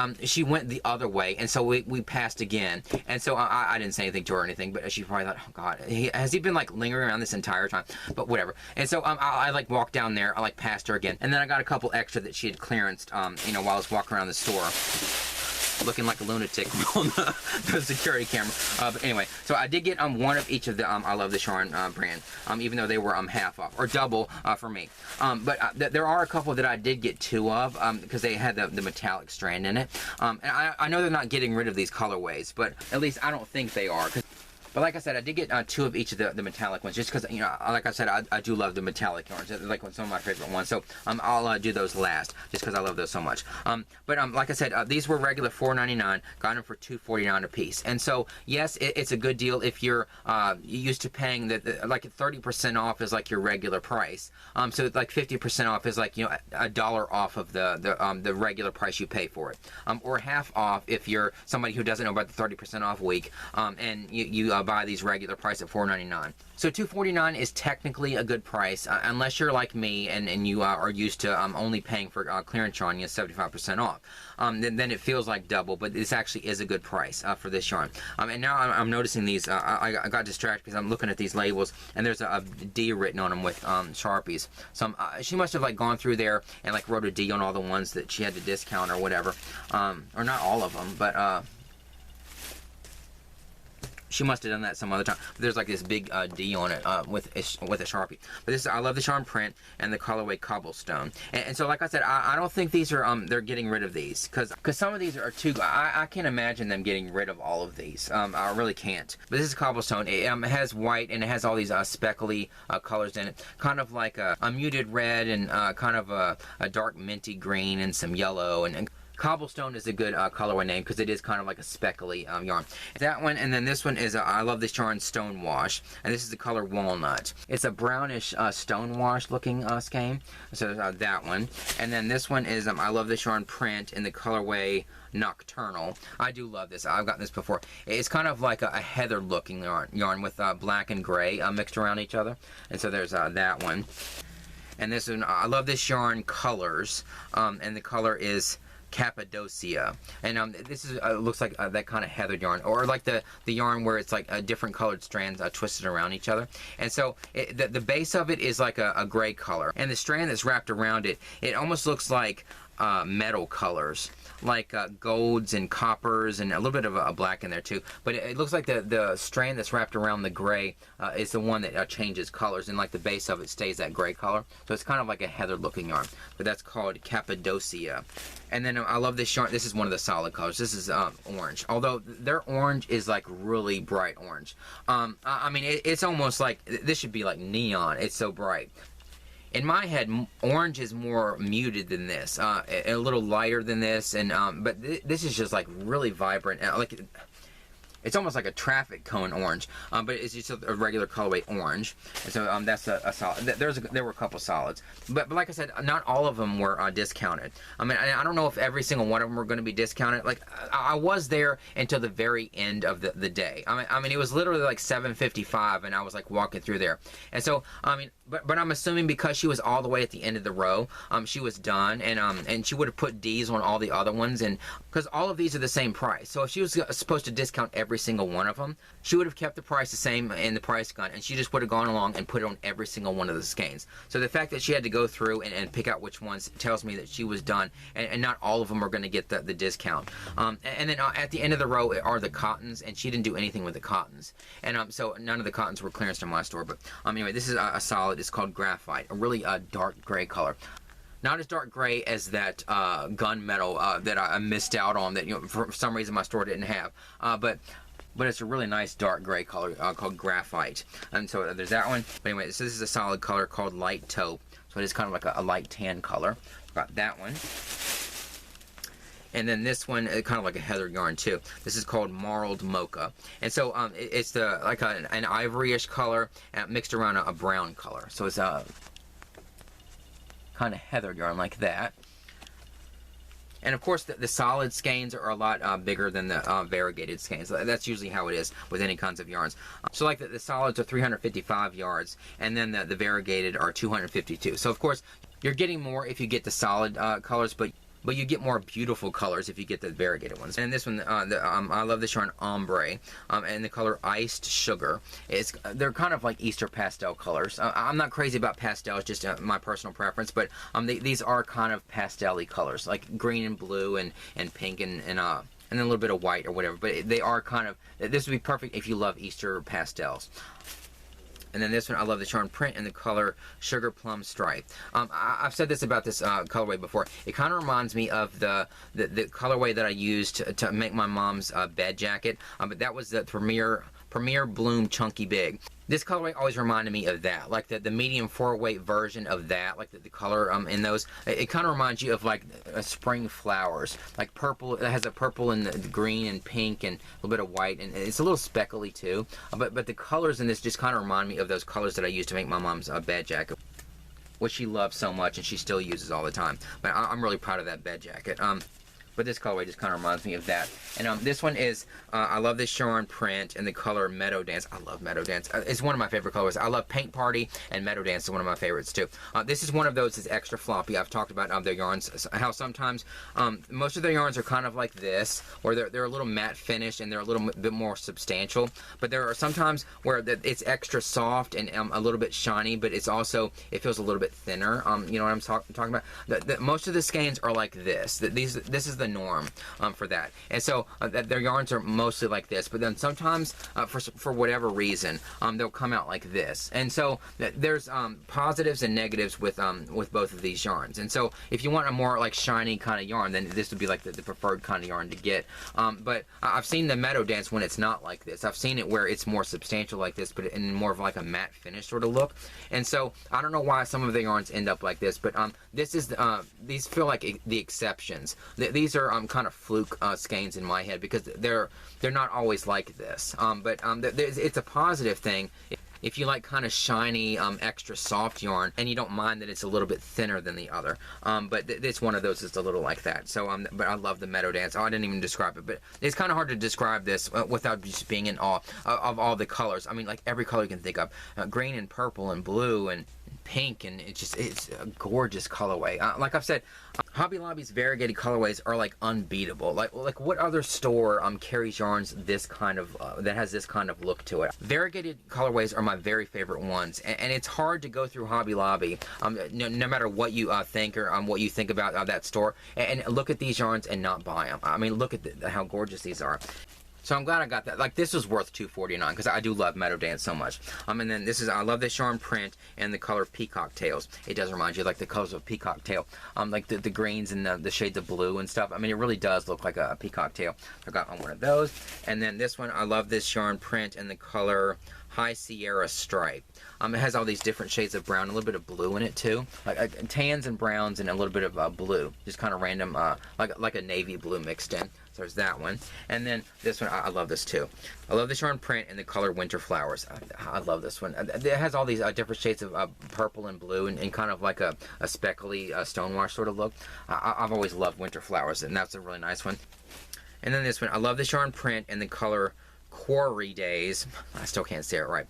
went the other way, and so we passed again, and so I didn't say anything to her or anything, but she probably thought, oh God, has he been like lingering around this entire time? But whatever. And so I like walked down there. I like passed her again, and then I got a couple extra that she had clearanced, you know, while I was walking around the store, looking like a lunatic on the security camera. But anyway, so I did get one of each of the I Love the Charm brand, even though they were half off or double for me. But there are a couple that I did get two of because they had the metallic strand in it. And I know they're not getting rid of these colorways, but at least I don't think they are. But like I said, I did get two of each of the metallic ones, just because, you know, like I said, I do love the metallic yarns. They're like some of my favorite ones. So I'll do those last, just because I love those so much. But like I said, these were regular $4.99. Got them for $2.49 a piece. And so yes, it's a good deal if you're used to paying like 30% off is like your regular price. So like 50% off is like, you know, $1 off of the regular price you pay for it, or half off if you're somebody who doesn't know about the 30% off week, and you buy these regular price at $4.99. So $2.49 is technically a good price, unless you're like me and you are used to only paying for clearance yarn, you know, 75% off. Then it feels like double, but this actually is a good price for this yarn. And now I'm noticing these. I got distracted because I'm looking at these labels, and there's a D written on them with Sharpies. So she must have like gone through there and like wrote a D on all the ones that she had to discount or whatever, or not all of them, but she must have done that some other time. But there's like this big D on it with a Sharpie. But this is I Love the Charm print and the colorway Cobblestone. And so like I said, I don't think these are they're getting rid of these, because some of these are too. I can't imagine them getting rid of all of these. I really can't. But this is Cobblestone. It has white and it has all these speckly colors in it, kind of like a muted red and kind of a dark minty green and some yellow and Cobblestone is a good colorway name because it is kind of like a speckly yarn. That one, and then this one is I Love This Yarn Stone Wash, and this is the color Walnut. It's a brownish stone wash looking skein, so that one. And then this one is I Love This Yarn Print in the colorway Nocturnal. I do love this. I've gotten this before. It's kind of like a heather looking yarn with black and gray mixed around each other, and so there's that one. And this one, I Love This Yarn Colors, and the color is Cappadocia, and this is looks like that kind of heather yarn, or like the yarn where it's like different colored strands twisted around each other. And so the base of it is like a gray color, and the strand that's wrapped around it, it almost looks like metal colors, like golds and coppers and a little bit of a black in there too. But it looks like the strand that's wrapped around the gray is the one that changes colors, and like the base of it stays that gray color. So it's kind of like a heather looking yarn, but that's called Cappadocia. And then I love this yarn. This is one of the solid colors. This is orange, although their orange is like really bright orange. I mean, it's almost like this should be like neon. It's so bright. In my head, orange is more muted than this, a little lighter than this, and but this is just like really vibrant, like it's almost like a traffic cone orange, but it's just a regular colorway orange. And so that's a solid. There were a couple solids, but like I said, not all of them were discounted. I mean, I don't know if every single one of them were going to be discounted. Like I was there until the very end of the day. I mean, it was literally like 7:55, and I was like walking through there. And so I mean, but I'm assuming because she was all the way at the end of the row, she was done, and she would have put D's on all the other ones, and because all of these are the same price. So if she was supposed to discount every single one of them, she would have kept the price the same in the price gun, and she just would have gone along and put it on every single one of the skeins. So the fact that she had to go through and pick out which ones tells me that she was done, and not all of them are going to get the discount. And then at the end of the row are the cottons, and she didn't do anything with the cottons, and so none of the cottons were clearance in my store. But anyway, this is a solid. It's called Graphite, a really dark gray color. Not as dark gray as that gunmetal that I missed out on, that, you know, for some reason my store didn't have. But it's a really nice dark gray color called graphite. And so there's that one. But anyway, so this is a solid color called light taupe. So it is kind of like a light tan color. Got that one. And then this one, kind of like a heather yarn too. This is called marled mocha. And so it's like an ivory-ish color mixed around a brown color. So it's a kind of heather yarn like that. And of course, the solid skeins are a lot bigger than the variegated skeins. That's usually how it is with any kinds of yarns. So like the solids are 355 yards, and then the variegated are 252. So of course, you're getting more if you get the solid colors, but you get more beautiful colors if you get the variegated ones. And this one, I love this yarn ombre, and the color iced sugar. They're kind of like Easter pastel colors. I'm not crazy about pastels, just my personal preference, but these are kind of pastel-y colors, like green and blue and pink and then a little bit of white or whatever. But they are kind of, this would be perfect if you love Easter pastels. And then this one, I love the yarn print and the color Sugar Plum Stripe. I've said this about this colorway before. It kind of reminds me of the colorway that I used to make my mom's bed jacket. But that was the Premier Bloom Chunky Big. This colorway always reminded me of that, like the medium 4-weight version of that, like the color in those. It kind of reminds you of like spring flowers, like purple. It has a purple and the green and pink and a little bit of white, and it's a little speckly too. But the colors in this just kind of remind me of those colors that I used to make my mom's bed jacket, which she loves so much and she still uses all the time. But I'm really proud of that bed jacket. But this colorway just kind of reminds me of that. And this one is, I love this yarn print and the color Meadow Dance. I love Meadow Dance. It's one of my favorite colors. I love Paint Party, and Meadow Dance is one of my favorites too. This is one of those that's extra floppy. I've talked about their yarns, how sometimes most of their yarns are kind of like this, where they're a little matte finish and they're a little bit more substantial. But there are sometimes where it's extra soft and a little bit shiny, but it's also, it feels a little bit thinner. You know what I'm talking about? Most of the skeins are like this. This is the norm for that. And so their yarns are mostly like this, but then sometimes for whatever reason they'll come out like this. And so there's positives and negatives with both of these yarns. And so if you want a more like shiny kind of yarn, then this would be like the preferred kind of yarn to get. But I've seen the Meadow Dance when it's not like this. I've seen it where it's more substantial like this, but in more of like a matte finish sort of look. And so I don't know why some of the yarns end up like this, but this is these feel like the exceptions. These are kind of fluke skeins in my head, because they're not always like this. But it's a positive thing if you like kind of shiny, extra soft yarn, and you don't mind that it's a little bit thinner than the other. But it's one of those that's a little like that. So, but I love the Meadow Dance. Oh, I didn't even describe it, but it's kind of hard to describe this without just being in awe of all the colors. I mean, like every color you can think of, green and purple and blue and pink, and it's a gorgeous colorway. Like I've said, Hobby Lobby's variegated colorways are like unbeatable. Like what other store carries yarns this kind of that has this kind of look to it? Variegated colorways are my very favorite ones, and it's hard to go through Hobby Lobby, no matter what you think or what you think about that store, and look at these yarns and not buy them. I mean, look at how gorgeous these are. So I'm glad I got that. Like, this was worth $2.49 because I do love Meadow Dance so much. And then this is, I love this yarn print and the color Peacock Tails. It does remind you like the colors of Peacock Tail. Like the greens and the shades of blue and stuff. I mean, it really does look like a peacock tail. I got on one of those. And then this one, I love this yarn print and the color High Sierra Stripe. It has all these different shades of brown, a little bit of blue in it too, like tans and browns and a little bit of blue, just kind of random, like a navy blue mixed in. So there's that one. And then this one, I love this too. I love this yarn print in the color Winter Flowers. I love this one. It has all these different shades of purple and blue and kind of like a speckly stonewash sort of look. I've always loved Winter Flowers, and that's a really nice one. And then this one, I love this yarn print in the color Quarry Days. I still can't say it right.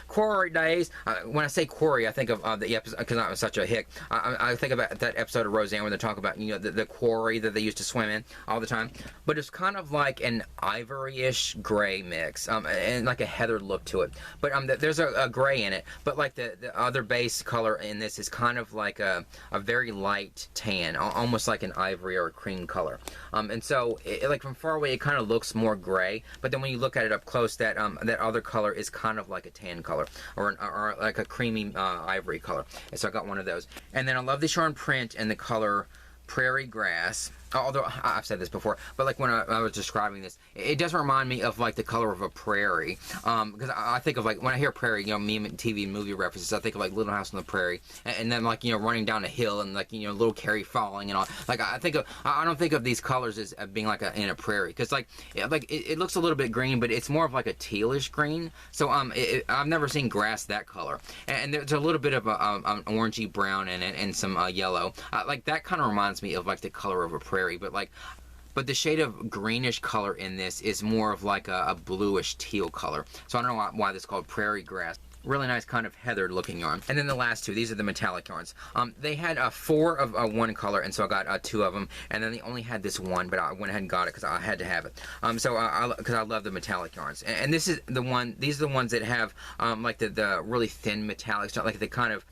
Quarry Days. When I say quarry, I think of the episode, because I'm such a hick. I think about that episode of Roseanne where they talk about, you know, the quarry that they used to swim in all the time. But it's kind of like an ivory-ish gray mix, and like a heather look to it. But there's a gray in it. But like the other base color in this is kind of like a very light tan, almost like an ivory or a cream color. And so, like from far away, it kind of looks more gray. But then when you look at it up close, that other color is kind of like a tan color, or like a creamy ivory color. And so I got one of those. And then I love this yarn print in the color Prairie Grass. Although I've said this before, but like when I was describing this, it doesn't remind me of like the color of a prairie, because I think of like, when I hear prairie, you know, meme and TV and movie references, I think of like Little House on the Prairie, and then like, you know, running down a hill and like, you know, little Carrie falling and all. Like I don't think of these colors as being like in a prairie, because like it looks a little bit green, but it's more of like a tealish green. So I've never seen grass that color, and there's a little bit of an orangey brown in it and some yellow. Like that kind of reminds me of like the color of a prairie. But the shade of greenish color in this is more of like a bluish teal color. So I don't know why this is called Prairie Grass. Really nice kind of heathered looking yarn. And then the last two, these are the metallic yarns. They had 4 of one color, and so I got 2 of them. And then they only had this one, but I went ahead and got it because I had to have it. Because I love the metallic yarns. And this is the one. These are the ones that have like the really thin metallics, not like the kind of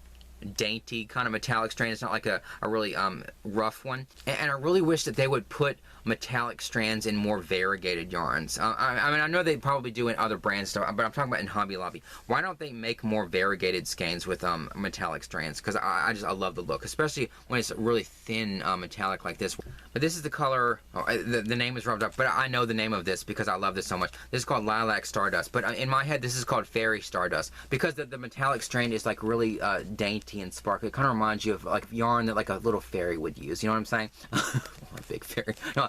dainty kind of metallic strand. It's not like a really rough one. And I really wish that they would put metallic strands in more variegated yarns. I mean, I know they probably do in other brands stuff, but I'm talking about in Hobby Lobby. Why don't they make more variegated skeins with metallic strands? Because I love the look, especially when it's really thin metallic like this. But this is the color. The name is rubbed up, but I know the name of this because I love this so much. This is called Lilac Stardust, but in my head this is called Fairy Stardust, because the metallic strand is like really dainty and sparkly. It kind of reminds you of like yarn that like a little fairy would use. You know what I'm saying? A big fairy. No,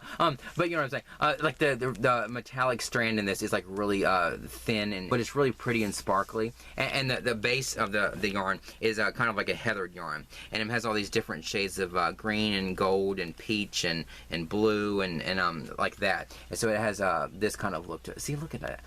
but you know what I'm saying? Like the metallic strand in this is like really thin, but it's really pretty and sparkly. And the base of the yarn is kind of like a heathered yarn, and it has all these different shades of green and gold and peach and blue and like that. And so it has this kind of look to it. See, look at that.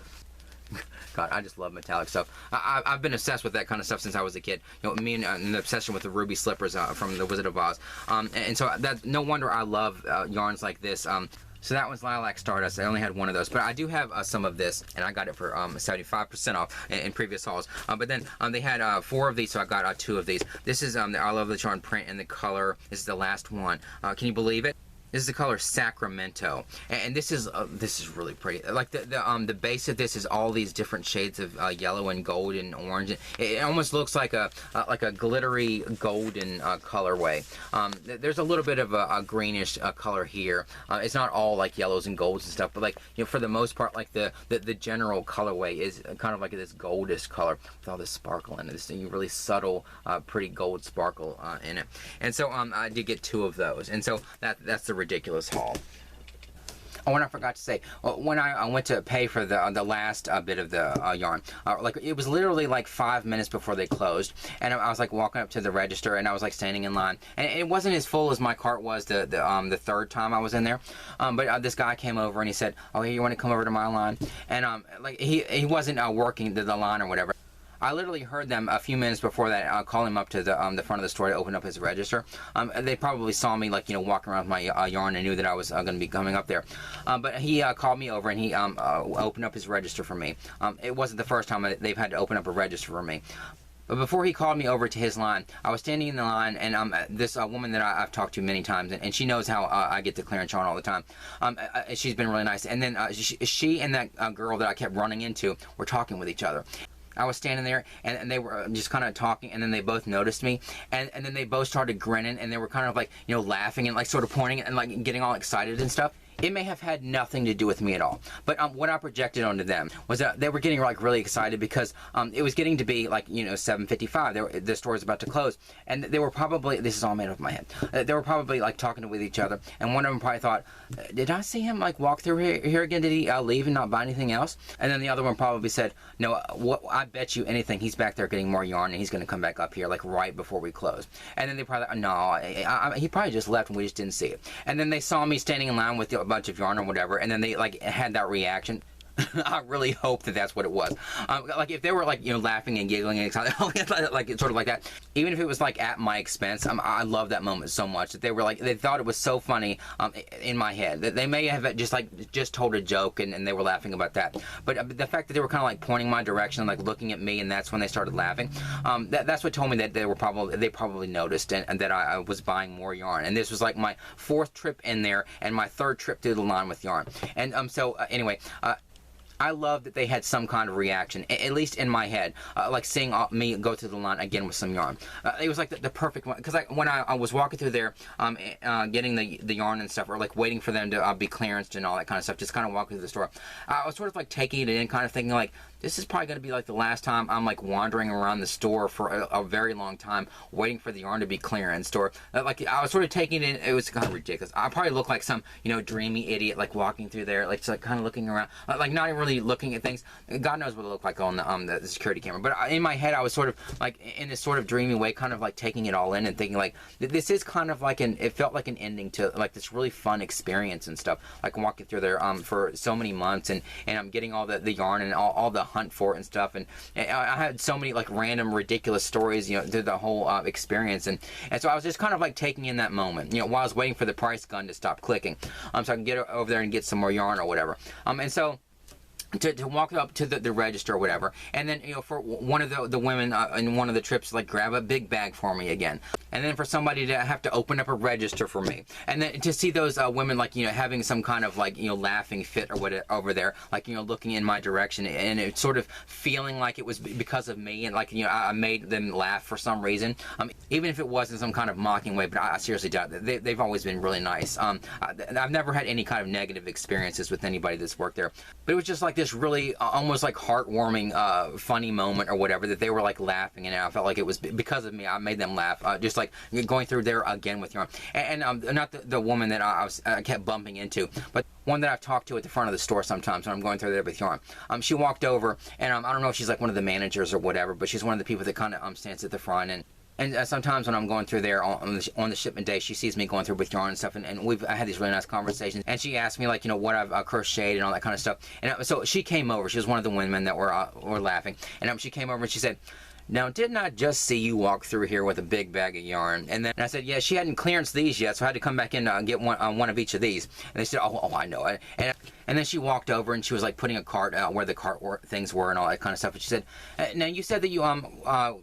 God, I just love metallic stuff. I've been obsessed with that kind of stuff since I was a kid. You know, me and an obsession with the ruby slippers from the Wizard of Oz. And so that no wonder I love yarns like this. So that one's Lilac Stardust. I only had one of those, but I do have some of this, and I got it for 75% off in previous hauls. But then they had 4 of these, so I got 2 of these. This is the I Love the Yarn print in the color. This is the last one. Can you believe it? This is the color Sacramento, and this is really pretty. Like the base of this is all these different shades of yellow and gold and orange. It almost looks like a glittery golden colorway. There's a little bit of a greenish color here. It's not all like yellows and golds and stuff, but like, you know, for the most part, like the general colorway is kind of like this goldish color with all this sparkle in it. This really subtle, pretty gold sparkle in it. And so I did get 2 of those, and so that's the ridiculous haul. Oh, and I forgot to say, when I went to pay for the last bit of the yarn, like it was literally like 5 minutes before they closed, and I was like walking up to the register, and I was like standing in line, and it wasn't as full as my cart was the 3rd time I was in there, but this guy came over and he said, "Oh, hey, you want to come over to my line?" And like he wasn't working the line or whatever. I literally heard them a few minutes before that call him up to the front of the store to open up his register. They probably saw me, like, you know, walking around with my yarn and knew that I was going to be coming up there. But he called me over and he opened up his register for me. It wasn't the first time that they've had to open up a register for me. But before he called me over to his line, I was standing in the line, and this woman that I've talked to many times, and she knows how I get the clearance yarn all the time. She's been really nice. And then she and that girl that I kept running into were talking with each other. I was standing there, and they were just kind of talking, and then they both noticed me, and then they both started grinning, and they were kind of like, you know, laughing and like sort of pointing and like getting all excited and stuff. It may have had nothing to do with me at all, but what I projected onto them was that they were getting like really excited because it was getting to be like, you know, 7:55. The store was about to close, and they were probably, this is all made up in my head, they were probably like talking with each other, and one of them probably thought, "Did I see him like walk through here again? Did he leave and not buy anything else?" And then the other one probably said, "No, I bet you anything he's back there getting more yarn, and he's going to come back up here like right before we close." And then they probably, "No, he probably just left and we just didn't see it." And then they saw me standing in line with a bunch of yarn or whatever, and then they like had that reaction. I really hope that that's what it was. Like if they were like, you know, laughing and giggling and excited, like it's sort of like that. Even if it was like at my expense, I love that moment so much that they were like, they thought it was so funny in my head that they may have just told a joke and they were laughing about that. But the fact that they were kind of like pointing my direction and like looking at me, and that's when they started laughing. That's what told me that they probably noticed and that I was buying more yarn. And this was like my 4th trip in there and my 3rd trip through the line with yarn. And so anyway. I love that they had some kind of reaction, at least in my head, like seeing me go through the line again with some yarn. It was like the perfect one, because when I was walking through there, getting the yarn and stuff, or like waiting for them to be clearanced and all that kind of stuff, just kind of walking through the store, I was sort of like taking it in, kind of thinking like, this is probably going to be like the last time I'm like wandering around the store for a very long time, waiting for the yarn to be clearanced, or like I was sort of taking it in. It was kind of ridiculous. I probably look like some, you know, dreamy idiot, like walking through there, like just like kind of looking around, like not even really looking at things. God knows what it looked like on the security camera. But in my head, I was sort of like in this sort of dreamy way, kind of like taking it all in and thinking like, this is kind of like it felt like an ending to like this really fun experience and stuff. Like walking through there for so many months, and I'm getting all the yarn and all the hunt for it and stuff. And I had so many like random ridiculous stories, you know, through the whole experience. And so I was just kind of like taking in that moment, you know, while I was waiting for the price gun to stop clicking, so I can get over there and get some more yarn or whatever. And so to walk up to the register or whatever, and then, you know, for one of the women in one of the trips, like grab a big bag for me again, and then for somebody to have to open up a register for me, and then to see those women, like, you know, having some kind of like, you know, laughing fit or whatever over there, like, you know, looking in my direction, and it sort of feeling like it was because of me, and like, you know, I made them laugh for some reason, even if it wasn't some kind of mocking way. But I seriously doubt that. They've always been really nice. I've never had any kind of negative experiences with anybody that's worked there, but it was just like this really almost like heartwarming funny moment or whatever, that they were like laughing, and I felt like it was because of me. I made them laugh, just like going through there again with yarn. And not the woman that I kept bumping into, but one that I've talked to at the front of the store sometimes when I'm going through there with yarn. She walked over, and I don't know if she's like one of the managers or whatever, but she's one of the people that kind of stands at the front. And sometimes when I'm going through there on the shipment day, she sees me going through with yarn and stuff, and I had these really nice conversations. And she asked me, like, you know, what I've crocheted and all that kind of stuff. And so she came over. She was one of the women that were laughing. And she came over and she said, "Now, didn't I just see you walk through here with a big bag of yarn?" And then I said, "Yeah, she hadn't clearanced these yet, so I had to come back in and get one of each of these." And they said, "Oh, I know it." And then she walked over and she was like putting a cart where the cart things were and all that kind of stuff. And she said, "Now, you said that you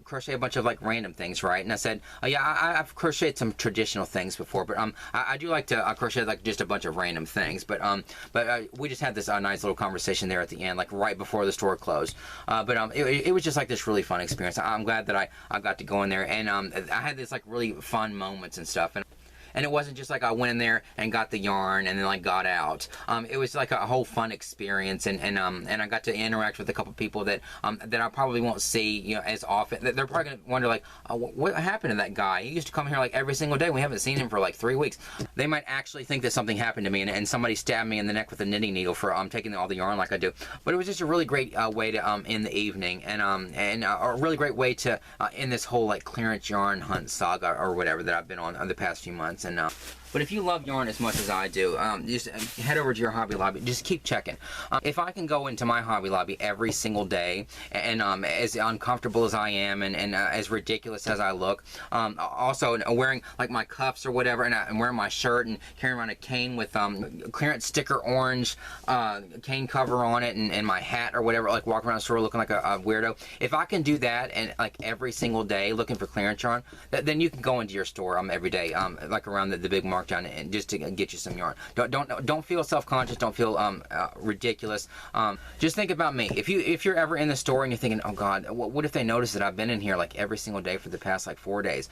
crochet a bunch of like random things, right?" And I said, "Oh yeah, I've crocheted some traditional things before, but I do like to crochet like just a bunch of random things." But we just had this nice little conversation there at the end, like right before the store closed. It was just like this really fun experience. I'm glad that I got to go in there, and I had this like really fun moments and stuff. And it wasn't just like I went in there and got the yarn and then like got out. It was like a whole fun experience, and I got to interact with a couple people that I probably won't see, you know, as often. They're probably gonna wonder like, what happened to that guy? He used to come here like every single day. We haven't seen him for like 3 weeks. They might actually think that something happened to me and somebody stabbed me in the neck with a knitting needle for taking all the yarn like I do. But it was just a really great way to end the evening, and a really great way to end this whole like clearance yarn hunt saga or whatever that I've been on the past few months. But if you love yarn as much as I do, just head over to your Hobby Lobby. Just keep checking. If I can go into my Hobby Lobby every single day, and as uncomfortable as I am, and as ridiculous as I look, also wearing like my cuffs or whatever, and wearing my shirt and carrying around a cane with clearance sticker orange cane cover on it, and my hat or whatever, like walking around the store looking like a weirdo. If I can do that and like every single day looking for clearance yarn, then you can go into your store every day, like around the big markdown, and just to get you some yarn. Don't feel self-conscious. Don't feel ridiculous. Just think about me. If you're ever in the store and you're thinking, oh God, what if they notice that I've been in here like every single day for the past like 4 days?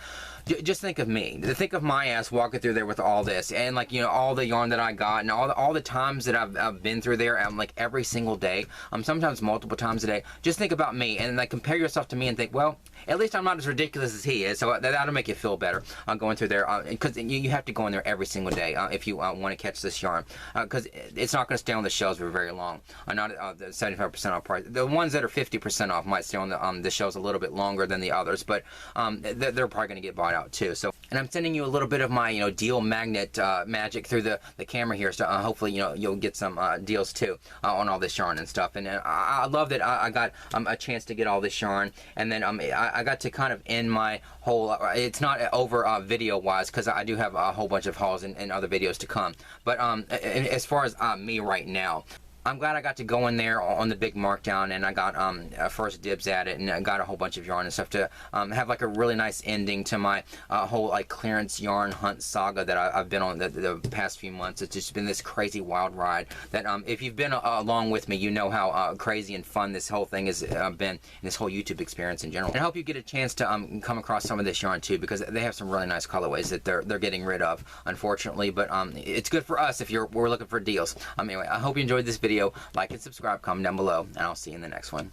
Just think of me. Think of my ass walking through there with all this, and like, you know, all the yarn that I got, and all the times that I've been through there, like every single day, sometimes multiple times a day. Just think about me, and like compare yourself to me, and think, well, at least I'm not as ridiculous as he is. So that'll make you feel better going through there, because you have to go in there every single day if you want to catch this yarn, because it's not going to stay on the shelves for very long. Not the 75% off price. The ones that are 50% off might stay on the shelves a little bit longer than the others, but they're probably going to get bought out too. So, and I'm sending you a little bit of my, you know, deal magnet magic through the camera here, so hopefully, you know, you'll get some deals too on all this yarn and stuff. And I love that I got a chance to get all this yarn, and then I got to kind of end my whole. It's not over video wise, because I do have a whole bunch of hauls and other videos to come. But as far as me right now, I'm glad I got to go in there on the big markdown, and I got first dibs at it, and I got a whole bunch of yarn and stuff to have like a really nice ending to my whole like clearance yarn hunt saga that I've been on the past few months. It's just been this crazy wild ride that if you've been along with me, you know how crazy and fun this whole thing has been, and this whole YouTube experience in general. And I hope you get a chance to come across some of this yarn too, because they have some really nice colorways that they're getting rid of, unfortunately, but it's good for us if we're looking for deals. Anyway, I hope you enjoyed this video. Like and subscribe, comment down below, and I'll see you in the next one.